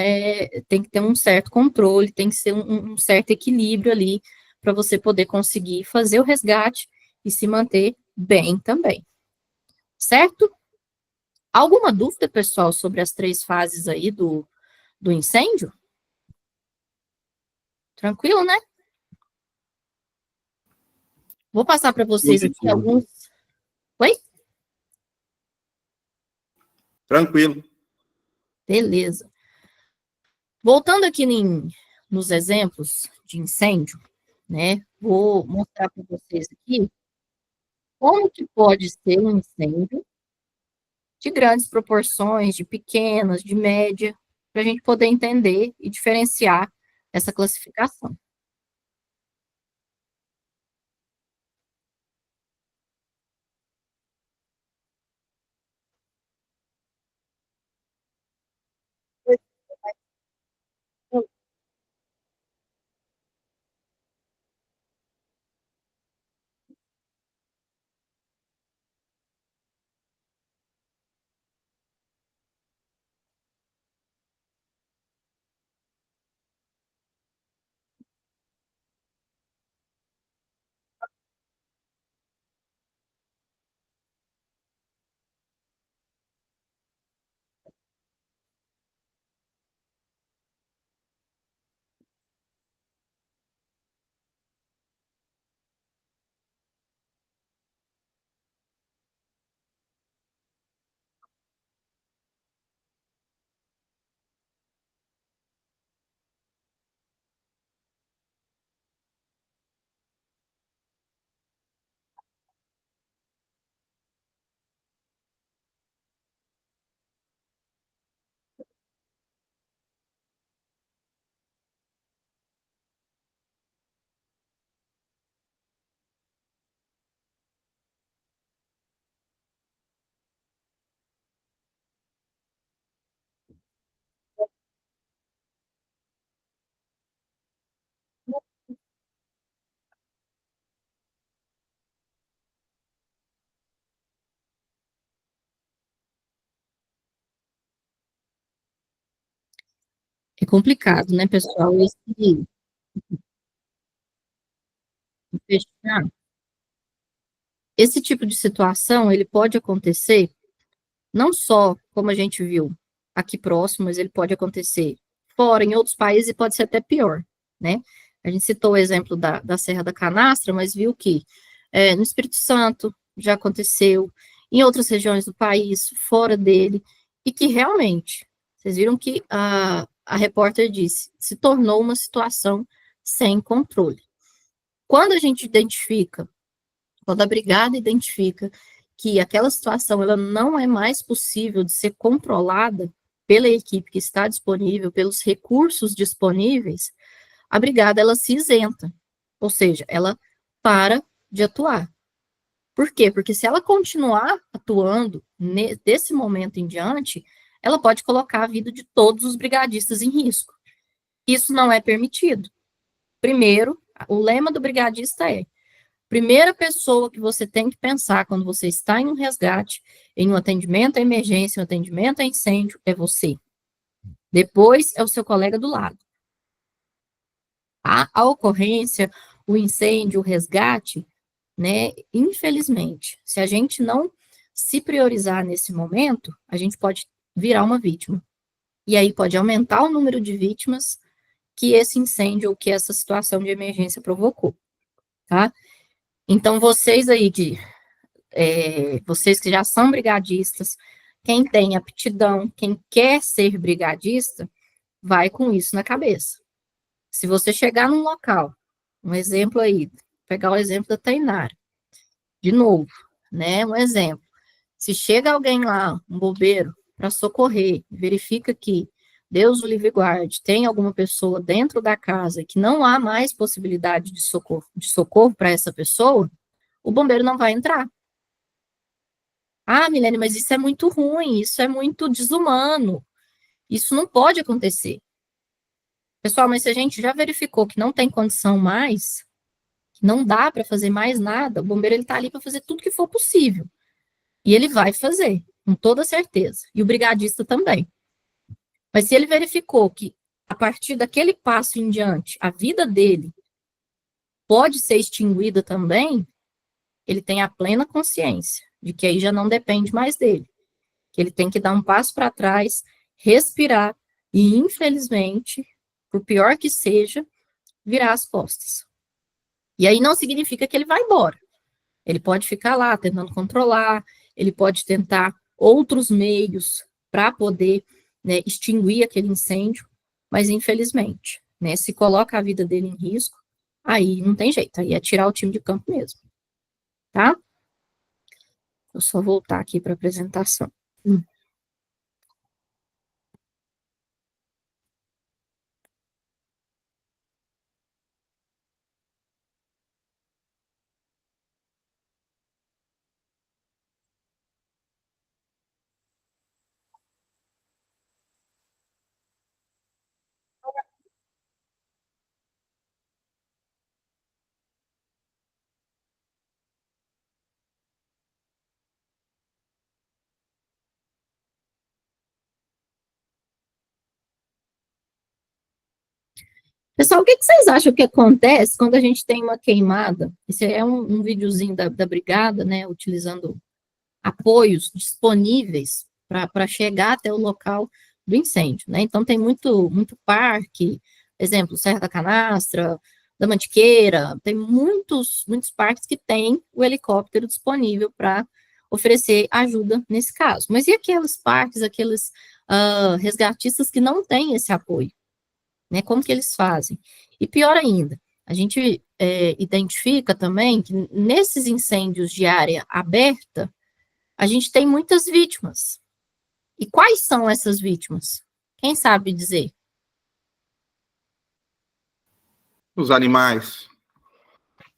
tem que ter um certo controle, tem que ser um certo equilíbrio ali, para você poder conseguir fazer o resgate e se manter bem também, certo? Alguma dúvida, pessoal, sobre as 3 fases aí do incêndio? Tranquilo, né? Vou passar para vocês aqui alguns... Oi? Tranquilo. Beleza. Voltando aqui nos exemplos de incêndio, né? Vou mostrar para vocês aqui como que pode ser um incêndio de grandes proporções, de pequenas, de média, para a gente poder entender e diferenciar essa classificação. É complicado, né, pessoal? Esse tipo de situação, ele pode acontecer não só, como a gente viu, aqui próximo, mas ele pode acontecer fora, em outros países, e pode ser até pior, né? A gente citou o exemplo da Serra da Canastra, mas viu que no Espírito Santo já aconteceu, em outras regiões do país, fora dele, e que realmente, vocês viram que a repórter disse, se tornou uma situação sem controle. Quando a gente identifica, quando a brigada identifica que aquela situação ela não é mais possível de ser controlada pela equipe que está disponível, pelos recursos disponíveis, a brigada ela se isenta, ou seja, ela para de atuar. Por quê? Porque se ela continuar atuando desse momento em diante, ela pode colocar a vida de todos os brigadistas em risco. Isso não é permitido. Primeiro, o lema do brigadista é: primeira pessoa que você tem que pensar quando você está em um resgate, em um atendimento à emergência, um atendimento a incêndio, é você. Depois é o seu colega do lado. A ocorrência, o incêndio, o resgate, né, infelizmente, se a gente não se priorizar nesse momento, a gente pode virar uma vítima. E aí pode aumentar o número de vítimas que esse incêndio ou que essa situação de emergência provocou, tá? Então, vocês aí vocês que já são brigadistas, quem tem aptidão, quem quer ser brigadista, vai com isso na cabeça. Se você chegar num local, um exemplo aí, pegar o exemplo da Tainara, de novo, né, um exemplo. Se chega alguém lá, um bombeiro, para socorrer, verifica que, Deus o livre guarde, tem alguma pessoa dentro da casa e que não há mais possibilidade de socorro para essa pessoa, o bombeiro não vai entrar. Ah, Milene, mas isso é muito ruim, isso é muito desumano, isso não pode acontecer. Pessoal, mas se a gente já verificou que não tem condição mais, que não dá para fazer mais nada, o bombeiro ele está ali para fazer tudo que for possível. E ele vai fazer, com toda certeza. E o brigadista também. Mas se ele verificou que, a partir daquele passo em diante, a vida dele pode ser extinguida também, ele tem a plena consciência de que aí já não depende mais dele. Que ele tem que dar um passo para trás, respirar e, infelizmente, por pior que seja, virar as costas. E aí não significa que ele vai embora. Ele pode ficar lá tentando controlar, ele pode tentar outros meios para poder, né, extinguir aquele incêndio, mas infelizmente, né, se coloca a vida dele em risco, aí não tem jeito, aí é tirar o time de campo mesmo, tá? Vou só voltar aqui para a apresentação. Pessoal, o que vocês acham que acontece quando a gente tem uma queimada? Esse é um videozinho da brigada, né, utilizando apoios disponíveis para chegar até o local do incêndio, né? Então, tem muito parque, exemplo, Serra da Canastra, da Mantiqueira, tem muitos parques que têm o helicóptero disponível para oferecer ajuda nesse caso. Mas e aqueles parques, aqueles resgatistas que não têm esse apoio? Né, como que eles fazem? E pior ainda, a gente identifica também que nesses incêndios de área aberta, a gente tem muitas vítimas. E quais são essas vítimas? Quem sabe dizer? Os animais.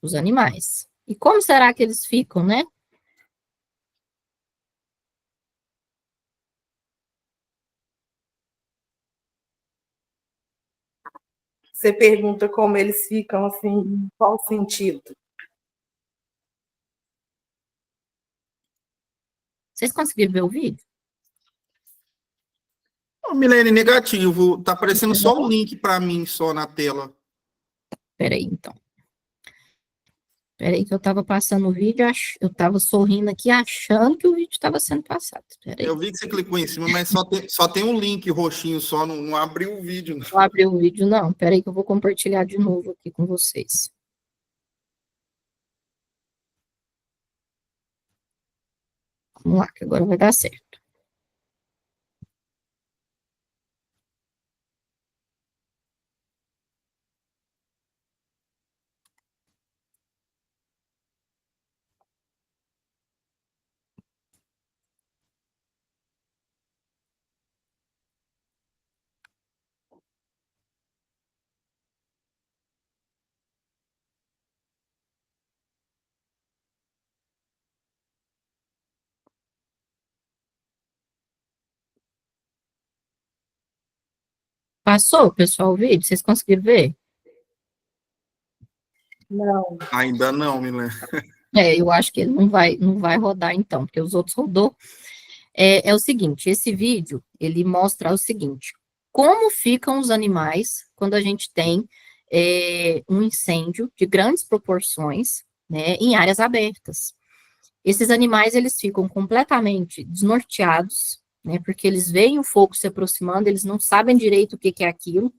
Os animais. E como será que eles ficam, né? Você pergunta como eles ficam, assim, em qual sentido? Vocês conseguiram ver o vídeo? Ô, Milene, negativo. Tá aparecendo só um link para mim, só na tela. Peraí, então. Peraí que eu estava passando o vídeo, eu estava sorrindo aqui, achando que o vídeo estava sendo passado. Peraí. Eu vi que você clicou em cima, mas só tem um link roxinho, só não abriu o vídeo. Não abriu o vídeo, não. Peraí que eu vou compartilhar de novo aqui com vocês. Vamos lá, que agora vai dar certo. Passou, pessoal, o vídeo? Vocês conseguiram ver? Não. Ainda não, Milene. Eu acho que ele não vai rodar então, porque os outros rodou. É o seguinte, esse vídeo, ele mostra o seguinte, como ficam os animais quando a gente tem um incêndio de grandes proporções, né, em áreas abertas. Esses animais, eles ficam completamente desnorteados, né, porque eles veem o fogo se aproximando, eles não sabem direito o que é aquilo,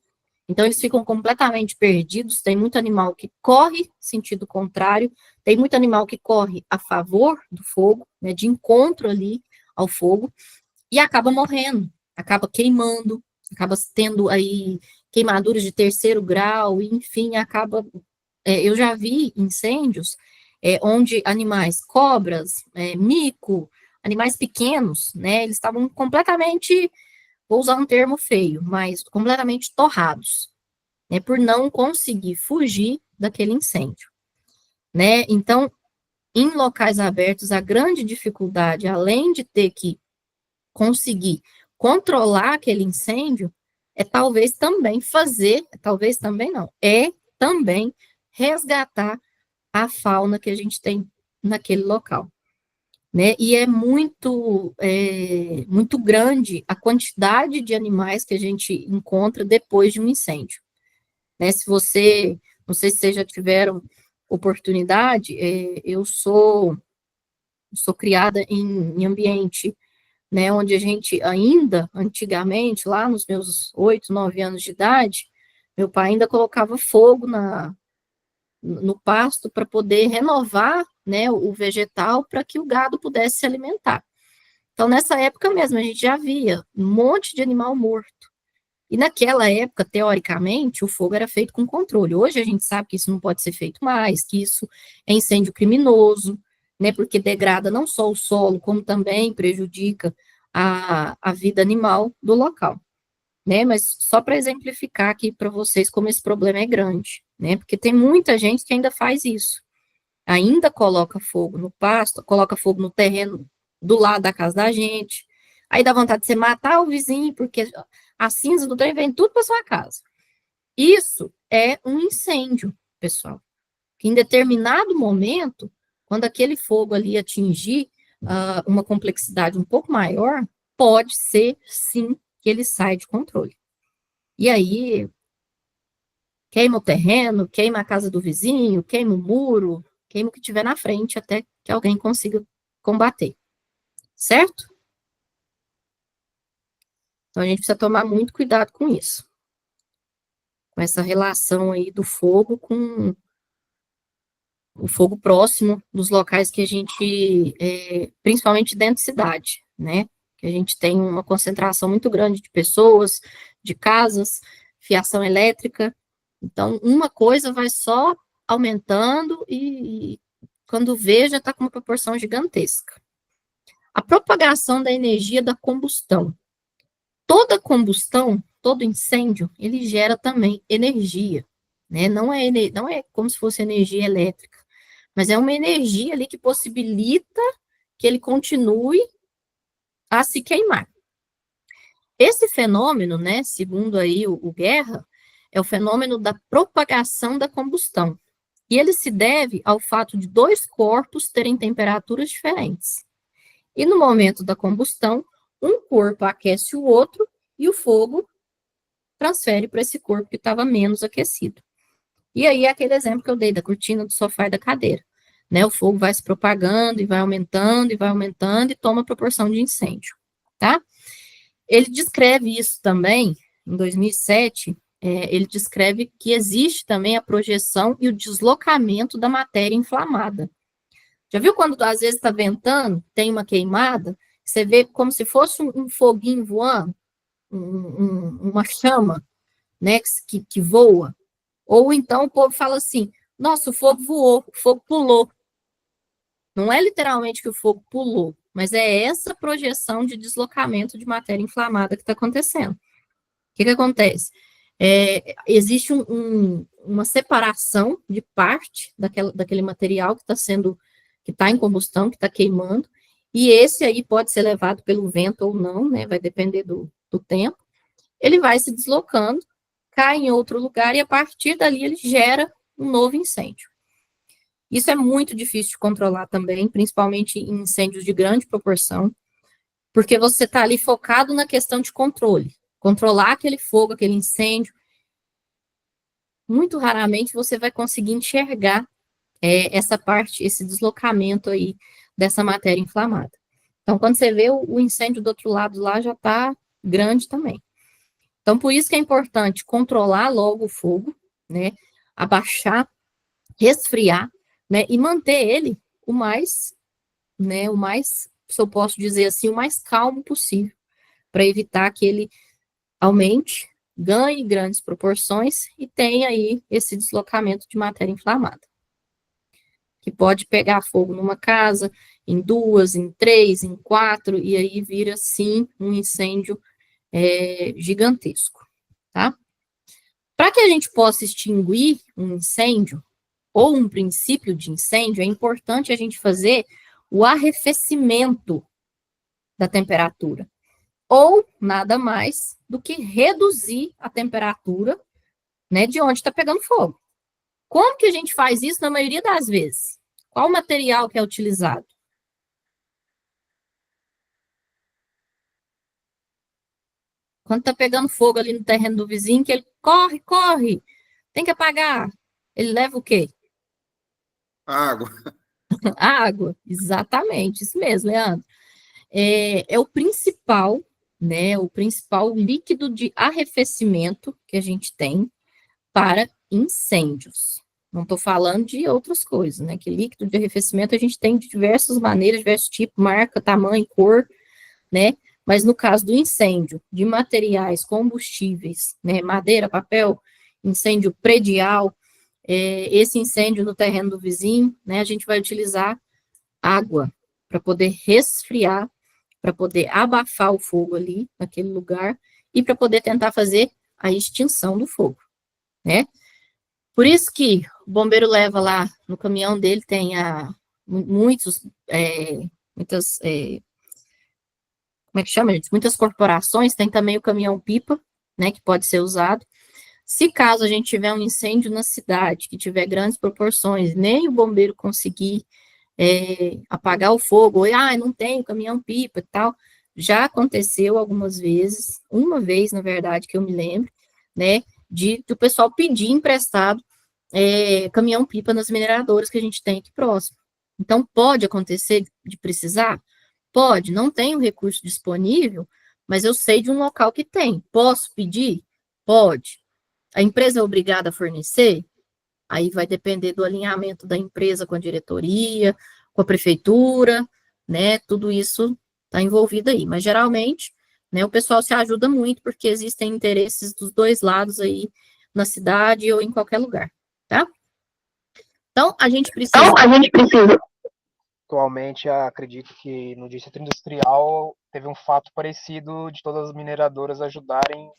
então eles ficam completamente perdidos. Tem muito animal que corre sentido contrário, tem muito animal que corre a favor do fogo, né, de encontro ali ao fogo, e acaba morrendo, acaba queimando, acaba tendo aí queimaduras de 3º grau, e, enfim, acaba... eu já vi incêndios onde animais, cobras, mico, animais pequenos, né, eles estavam completamente, vou usar um termo feio, mas completamente torrados, né, por não conseguir fugir daquele incêndio, né. Então, em locais abertos, a grande dificuldade, além de ter que conseguir controlar aquele incêndio, é talvez também talvez também não, é também resgatar a fauna que a gente tem naquele local, né? E é muito grande a quantidade de animais que a gente encontra depois de um incêndio, né? Não sei se vocês já tiveram oportunidade, eu sou criada em ambiente, né, onde a gente ainda, antigamente, lá nos meus 8, 9 anos de idade, meu pai ainda colocava fogo no pasto para poder renovar, né, o vegetal para que o gado pudesse se alimentar. Então, nessa época mesmo, a gente já via um monte de animal morto. E naquela época, teoricamente, o fogo era feito com controle. Hoje a gente sabe que isso não pode ser feito mais, que isso é incêndio criminoso, né, porque degrada não só o solo, como também prejudica a vida animal do local, né, mas só para exemplificar aqui para vocês como esse problema é grande, né, porque tem muita gente que ainda faz isso, ainda coloca fogo no pasto, coloca fogo no terreno do lado da casa da gente, aí dá vontade de você matar o vizinho, porque a cinza do trem vem tudo para sua casa. Isso é um incêndio, pessoal, que em determinado momento, quando aquele fogo ali atingir uma complexidade um pouco maior, pode ser, sim, que ele saia de controle. E aí, queima o terreno, queima a casa do vizinho, queima o muro, queima o que tiver na frente, até que alguém consiga combater. Certo? Então, a gente precisa tomar muito cuidado com isso. Com essa relação aí do fogo com o fogo próximo dos locais que a gente, principalmente dentro de cidade, né? Que a gente tem uma concentração muito grande de pessoas, de casas, fiação elétrica. Então, uma coisa vai só aumentando e quando vê, já está com uma proporção gigantesca. A propagação da energia da combustão. Toda combustão, todo incêndio, ele gera também energia, né? Não é como se fosse energia elétrica, mas é uma energia ali que possibilita que ele continue a se queimar. Esse fenômeno, né, segundo aí o Guerra, é o fenômeno da propagação da combustão. E ele se deve ao fato de 2 corpos terem temperaturas diferentes. E no momento da combustão, um corpo aquece o outro e o fogo transfere para esse corpo que estava menos aquecido. E aí é aquele exemplo que eu dei da cortina, do sofá e da cadeira. Né, o fogo vai se propagando e vai aumentando e toma proporção de incêndio, tá? Ele descreve isso também, em 2007, ele descreve que existe também a projeção e o deslocamento da matéria inflamada. Já viu quando às vezes está ventando, tem uma queimada, você vê como se fosse um foguinho voando, uma chama, né, que voa? Ou então o povo fala assim, nossa, o fogo voou, o fogo pulou. Não é literalmente que o fogo pulou, mas é essa projeção de deslocamento de matéria inflamada que está acontecendo. O que acontece? Existe uma separação de parte daquele material que está em combustão, que está queimando, e esse aí pode ser levado pelo vento ou não, né? Vai depender do tempo. Ele vai se deslocando, cai em outro lugar, e a partir dali ele gera um novo incêndio. Isso é muito difícil de controlar também, principalmente em incêndios de grande proporção, porque você está ali focado na questão de controle, controlar aquele fogo, aquele incêndio. Muito raramente você vai conseguir enxergar essa parte, esse deslocamento aí dessa matéria inflamada. Então, quando você vê o incêndio do outro lado lá, já está grande também. Então, por isso que é importante controlar logo o fogo, né, abaixar, resfriar, né, e manter ele o mais, se eu posso dizer assim, o mais calmo possível, para evitar que ele aumente, ganhe grandes proporções e tenha aí esse deslocamento de matéria inflamada, que pode pegar fogo numa casa, em 2, em 3, em 4, e aí vira, sim, um incêndio gigantesco, tá? Para que a gente possa extinguir um incêndio, ou um princípio de incêndio, é importante a gente fazer o arrefecimento da temperatura, ou nada mais do que reduzir a temperatura, né, de onde está pegando fogo. Como que a gente faz isso na maioria das vezes? Qual o material que é utilizado? Quando está pegando fogo ali no terreno do vizinho, que ele corre, corre, tem que apagar. Ele leva o quê? Água. Água, exatamente, isso mesmo, Leandro. É o principal, né, o principal líquido de arrefecimento que a gente tem para incêndios. Não estou falando de outras coisas, né, que líquido de arrefecimento a gente tem de diversas maneiras, diversos tipos, marca, tamanho, cor, né, mas no caso do incêndio, de materiais combustíveis, né, madeira, papel, incêndio predial, esse incêndio no terreno do vizinho, né, a gente vai utilizar água para poder resfriar, para poder abafar o fogo ali naquele lugar e para poder tentar fazer a extinção do fogo, né? Por isso que o bombeiro leva lá no caminhão dele, tem muitas, como é que chama, gente? Muitas corporações, tem também o caminhão-pipa, né, que pode ser usado. Se caso a gente tiver um incêndio na cidade, que tiver grandes proporções, nem o bombeiro conseguir apagar o fogo, ou, não tem caminhão-pipa e tal, já aconteceu algumas vezes, uma vez, na verdade, que eu me lembro, né, de o pessoal pedir emprestado caminhão-pipa nas mineradoras que a gente tem aqui próximo. Então, pode acontecer de precisar? Pode, não tenho recurso disponível, mas eu sei de um local que tem. Posso pedir? Pode. A empresa é obrigada a fornecer? Aí vai depender do alinhamento da empresa com a diretoria, com a prefeitura, né? Tudo isso está envolvido aí. Mas, geralmente, né, o pessoal se ajuda muito, porque existem interesses dos dois lados aí na cidade ou em qualquer lugar, tá? Então, a gente precisa... Atualmente, acredito que no Distrito Industrial teve um fato parecido de todas as mineradoras ajudarem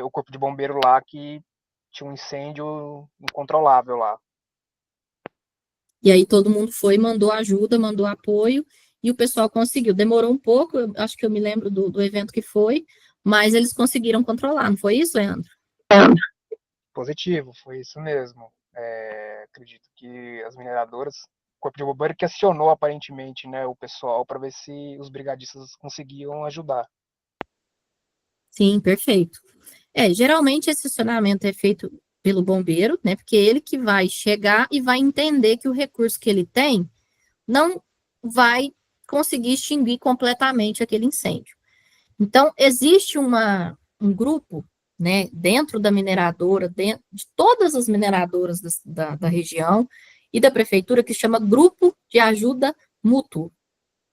o corpo de bombeiro lá, que tinha um incêndio incontrolável lá. E aí todo mundo foi, mandou ajuda, mandou apoio, e o pessoal conseguiu. Demorou um pouco, acho que eu me lembro do evento que foi, mas eles conseguiram controlar, não foi isso, Leandro? Positivo, foi isso mesmo. Acredito que as mineradoras, o corpo de bombeiro que acionou aparentemente, né, o pessoal para ver se os brigadistas conseguiam ajudar. Sim, perfeito. Geralmente esse acionamento é feito pelo bombeiro, né, porque ele que vai chegar e vai entender que o recurso que ele tem não vai conseguir extinguir completamente aquele incêndio. Então, existe um grupo, né, dentro da mineradora, dentro de todas as mineradoras da região e da prefeitura, que chama Grupo de Ajuda Mútuo.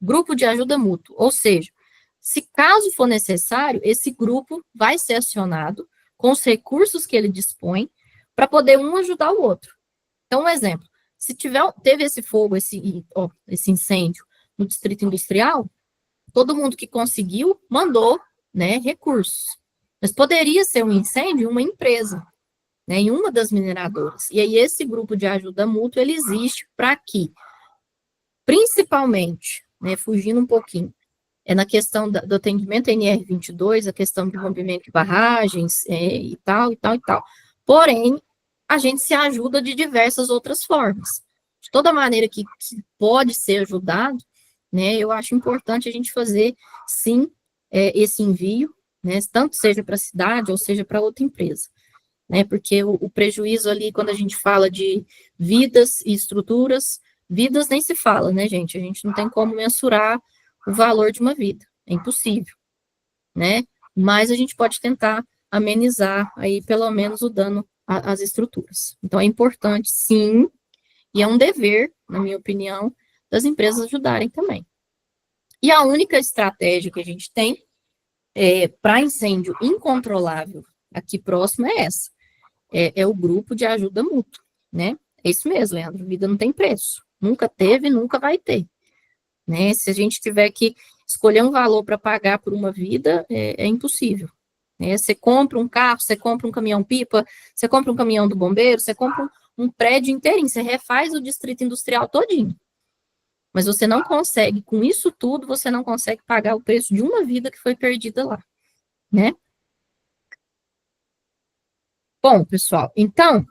Grupo de Ajuda Mútuo, ou seja, se caso for necessário, esse grupo vai ser acionado com os recursos que ele dispõe para poder um ajudar o outro. Então, um exemplo, se teve esse fogo, esse incêndio no Distrito Industrial, todo mundo que conseguiu mandou, né, recursos. Mas poderia ser um incêndio em uma empresa, né, em uma das mineradoras. E aí esse grupo de ajuda mútua, ele existe para que, principalmente, né, fugindo um pouquinho, na questão do atendimento NR22, a questão de rompimento de barragens, e tal, e tal, e tal. Porém, a gente se ajuda de diversas outras formas. De toda maneira que pode ser ajudado, né, eu acho importante a gente fazer, sim, esse envio, né, tanto seja para a cidade ou seja para outra empresa. né? Porque o prejuízo ali, quando a gente fala de vidas e estruturas, vidas nem se fala, né, gente? A gente não tem como mensurar o valor de uma vida, é impossível, né? Mas a gente pode tentar amenizar aí pelo menos o dano às estruturas. Então é importante, sim, e é um dever, na minha opinião, das empresas ajudarem também. E a única estratégia que a gente tem para incêndio incontrolável aqui próximo é essa, é o grupo de ajuda mútua, né? É isso mesmo, Leandro, vida não tem preço, nunca teve, nunca vai ter, né? Se a gente tiver que escolher um valor para pagar por uma vida, é impossível, né? Você compra um carro, você compra um caminhão-pipa, você compra um caminhão do bombeiro, você compra um prédio inteirinho, você refaz o distrito industrial todinho, mas você não consegue, com isso tudo, você não consegue pagar o preço de uma vida que foi perdida lá, né? Bom, pessoal, então,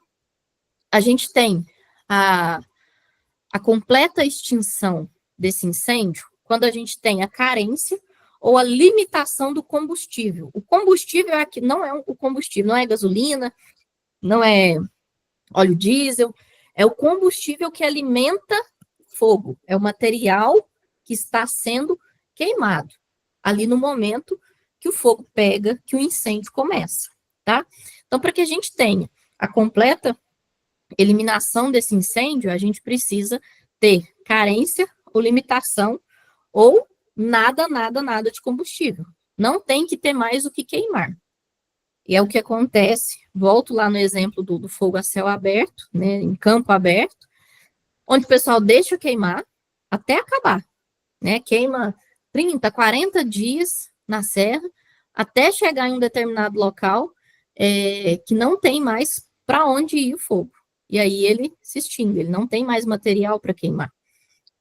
a gente tem a completa extinção desse incêndio quando a gente tem a carência ou a limitação do combustível. O combustível aqui não é o combustível, não é gasolina, não é óleo diesel, é o combustível que alimenta fogo, é o material que está sendo queimado ali no momento que o fogo pega, que o incêndio começa, tá? Então, para que a gente tenha a completa eliminação desse incêndio, a gente precisa ter carência ou limitação ou nada, nada, nada de combustível. Não tem que ter mais o que queimar. E é o que acontece, volto lá no exemplo do fogo a céu aberto, né, em campo aberto, onde o pessoal deixa queimar até acabar, né, queima 30, 40 dias na serra, até chegar em um determinado local que não tem mais para onde ir o fogo. E aí ele se extingue, ele não tem mais material para queimar.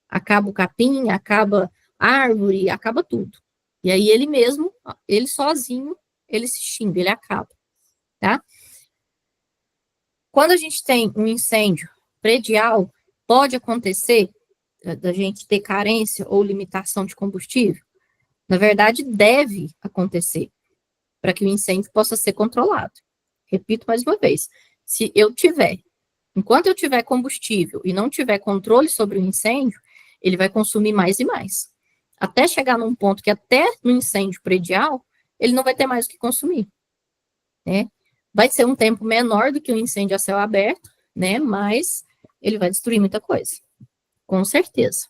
Acaba o capim, acaba a árvore, acaba tudo. E aí ele mesmo, ele sozinho, ele se extingue, ele acaba, tá? Quando a gente tem um incêndio predial, pode acontecer da gente ter carência ou limitação de combustível? Na verdade, deve acontecer para que o incêndio possa ser controlado. Repito mais uma vez, se eu tiver, enquanto eu tiver combustível e não tiver controle sobre o incêndio, ele vai consumir mais e mais. Até chegar num ponto que até no incêndio predial, ele não vai ter mais o que consumir, né? Vai ser um tempo menor do que um incêndio a céu aberto, né? Mas ele vai destruir muita coisa, com certeza.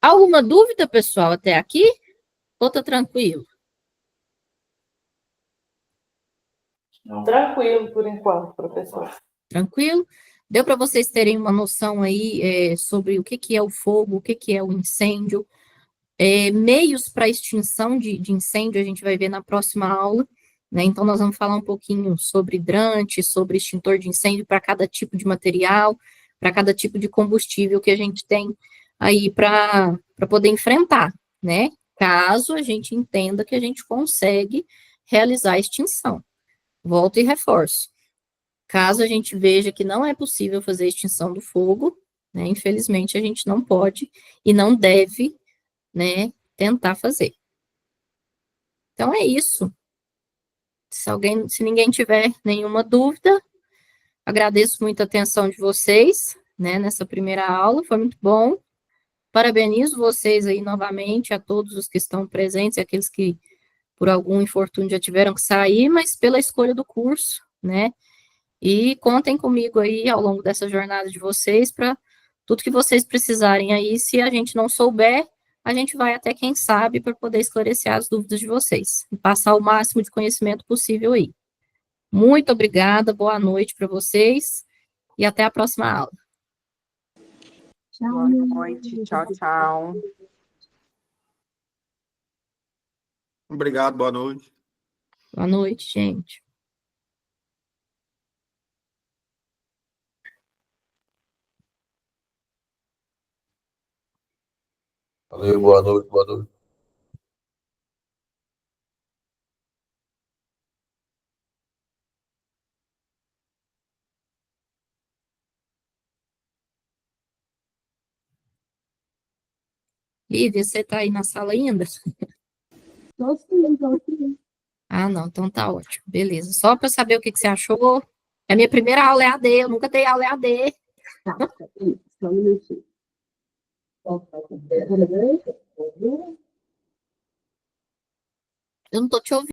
Alguma dúvida, pessoal, até aqui? Ou tá tranquilo? Tranquilo por enquanto, professor. Tranquilo? Deu para vocês terem uma noção aí sobre o que é o fogo, o que é o incêndio, meios para extinção de incêndio, a gente vai ver na próxima aula, né? Então, nós vamos falar um pouquinho sobre hidrante, sobre extintor de incêndio para cada tipo de material, para cada tipo de combustível que a gente tem aí para poder enfrentar, né? Caso a gente entenda que a gente consegue realizar a extinção. Volto e reforço. Caso a gente veja que não é possível fazer a extinção do fogo, né, infelizmente a gente não pode e não deve, né, tentar fazer. Então é isso. Se ninguém tiver nenhuma dúvida, agradeço muito a atenção de vocês, né, nessa primeira aula, foi muito bom. Parabenizo vocês aí novamente, a todos os que estão presentes e aqueles que por algum infortúnio já tiveram que sair, mas pela escolha do curso, né, e contem comigo aí ao longo dessa jornada de vocês para tudo que vocês precisarem aí. Se a gente não souber, a gente vai até quem sabe para poder esclarecer as dúvidas de vocês e passar o máximo de conhecimento possível aí. Muito obrigada, boa noite para vocês e até a próxima aula. Boa noite, tchau, tchau. Obrigado, boa noite. Boa noite, gente. Valeu, boa noite, boa noite. Lívia, você está aí na sala ainda? Tô sim, tô sim. Ah, não, então tá ótimo. Beleza. Só para saber o que você achou. É a minha primeira aula EAD, eu nunca dei aula EAD. Tá, só um minutinho. Eu não tô te ouvindo.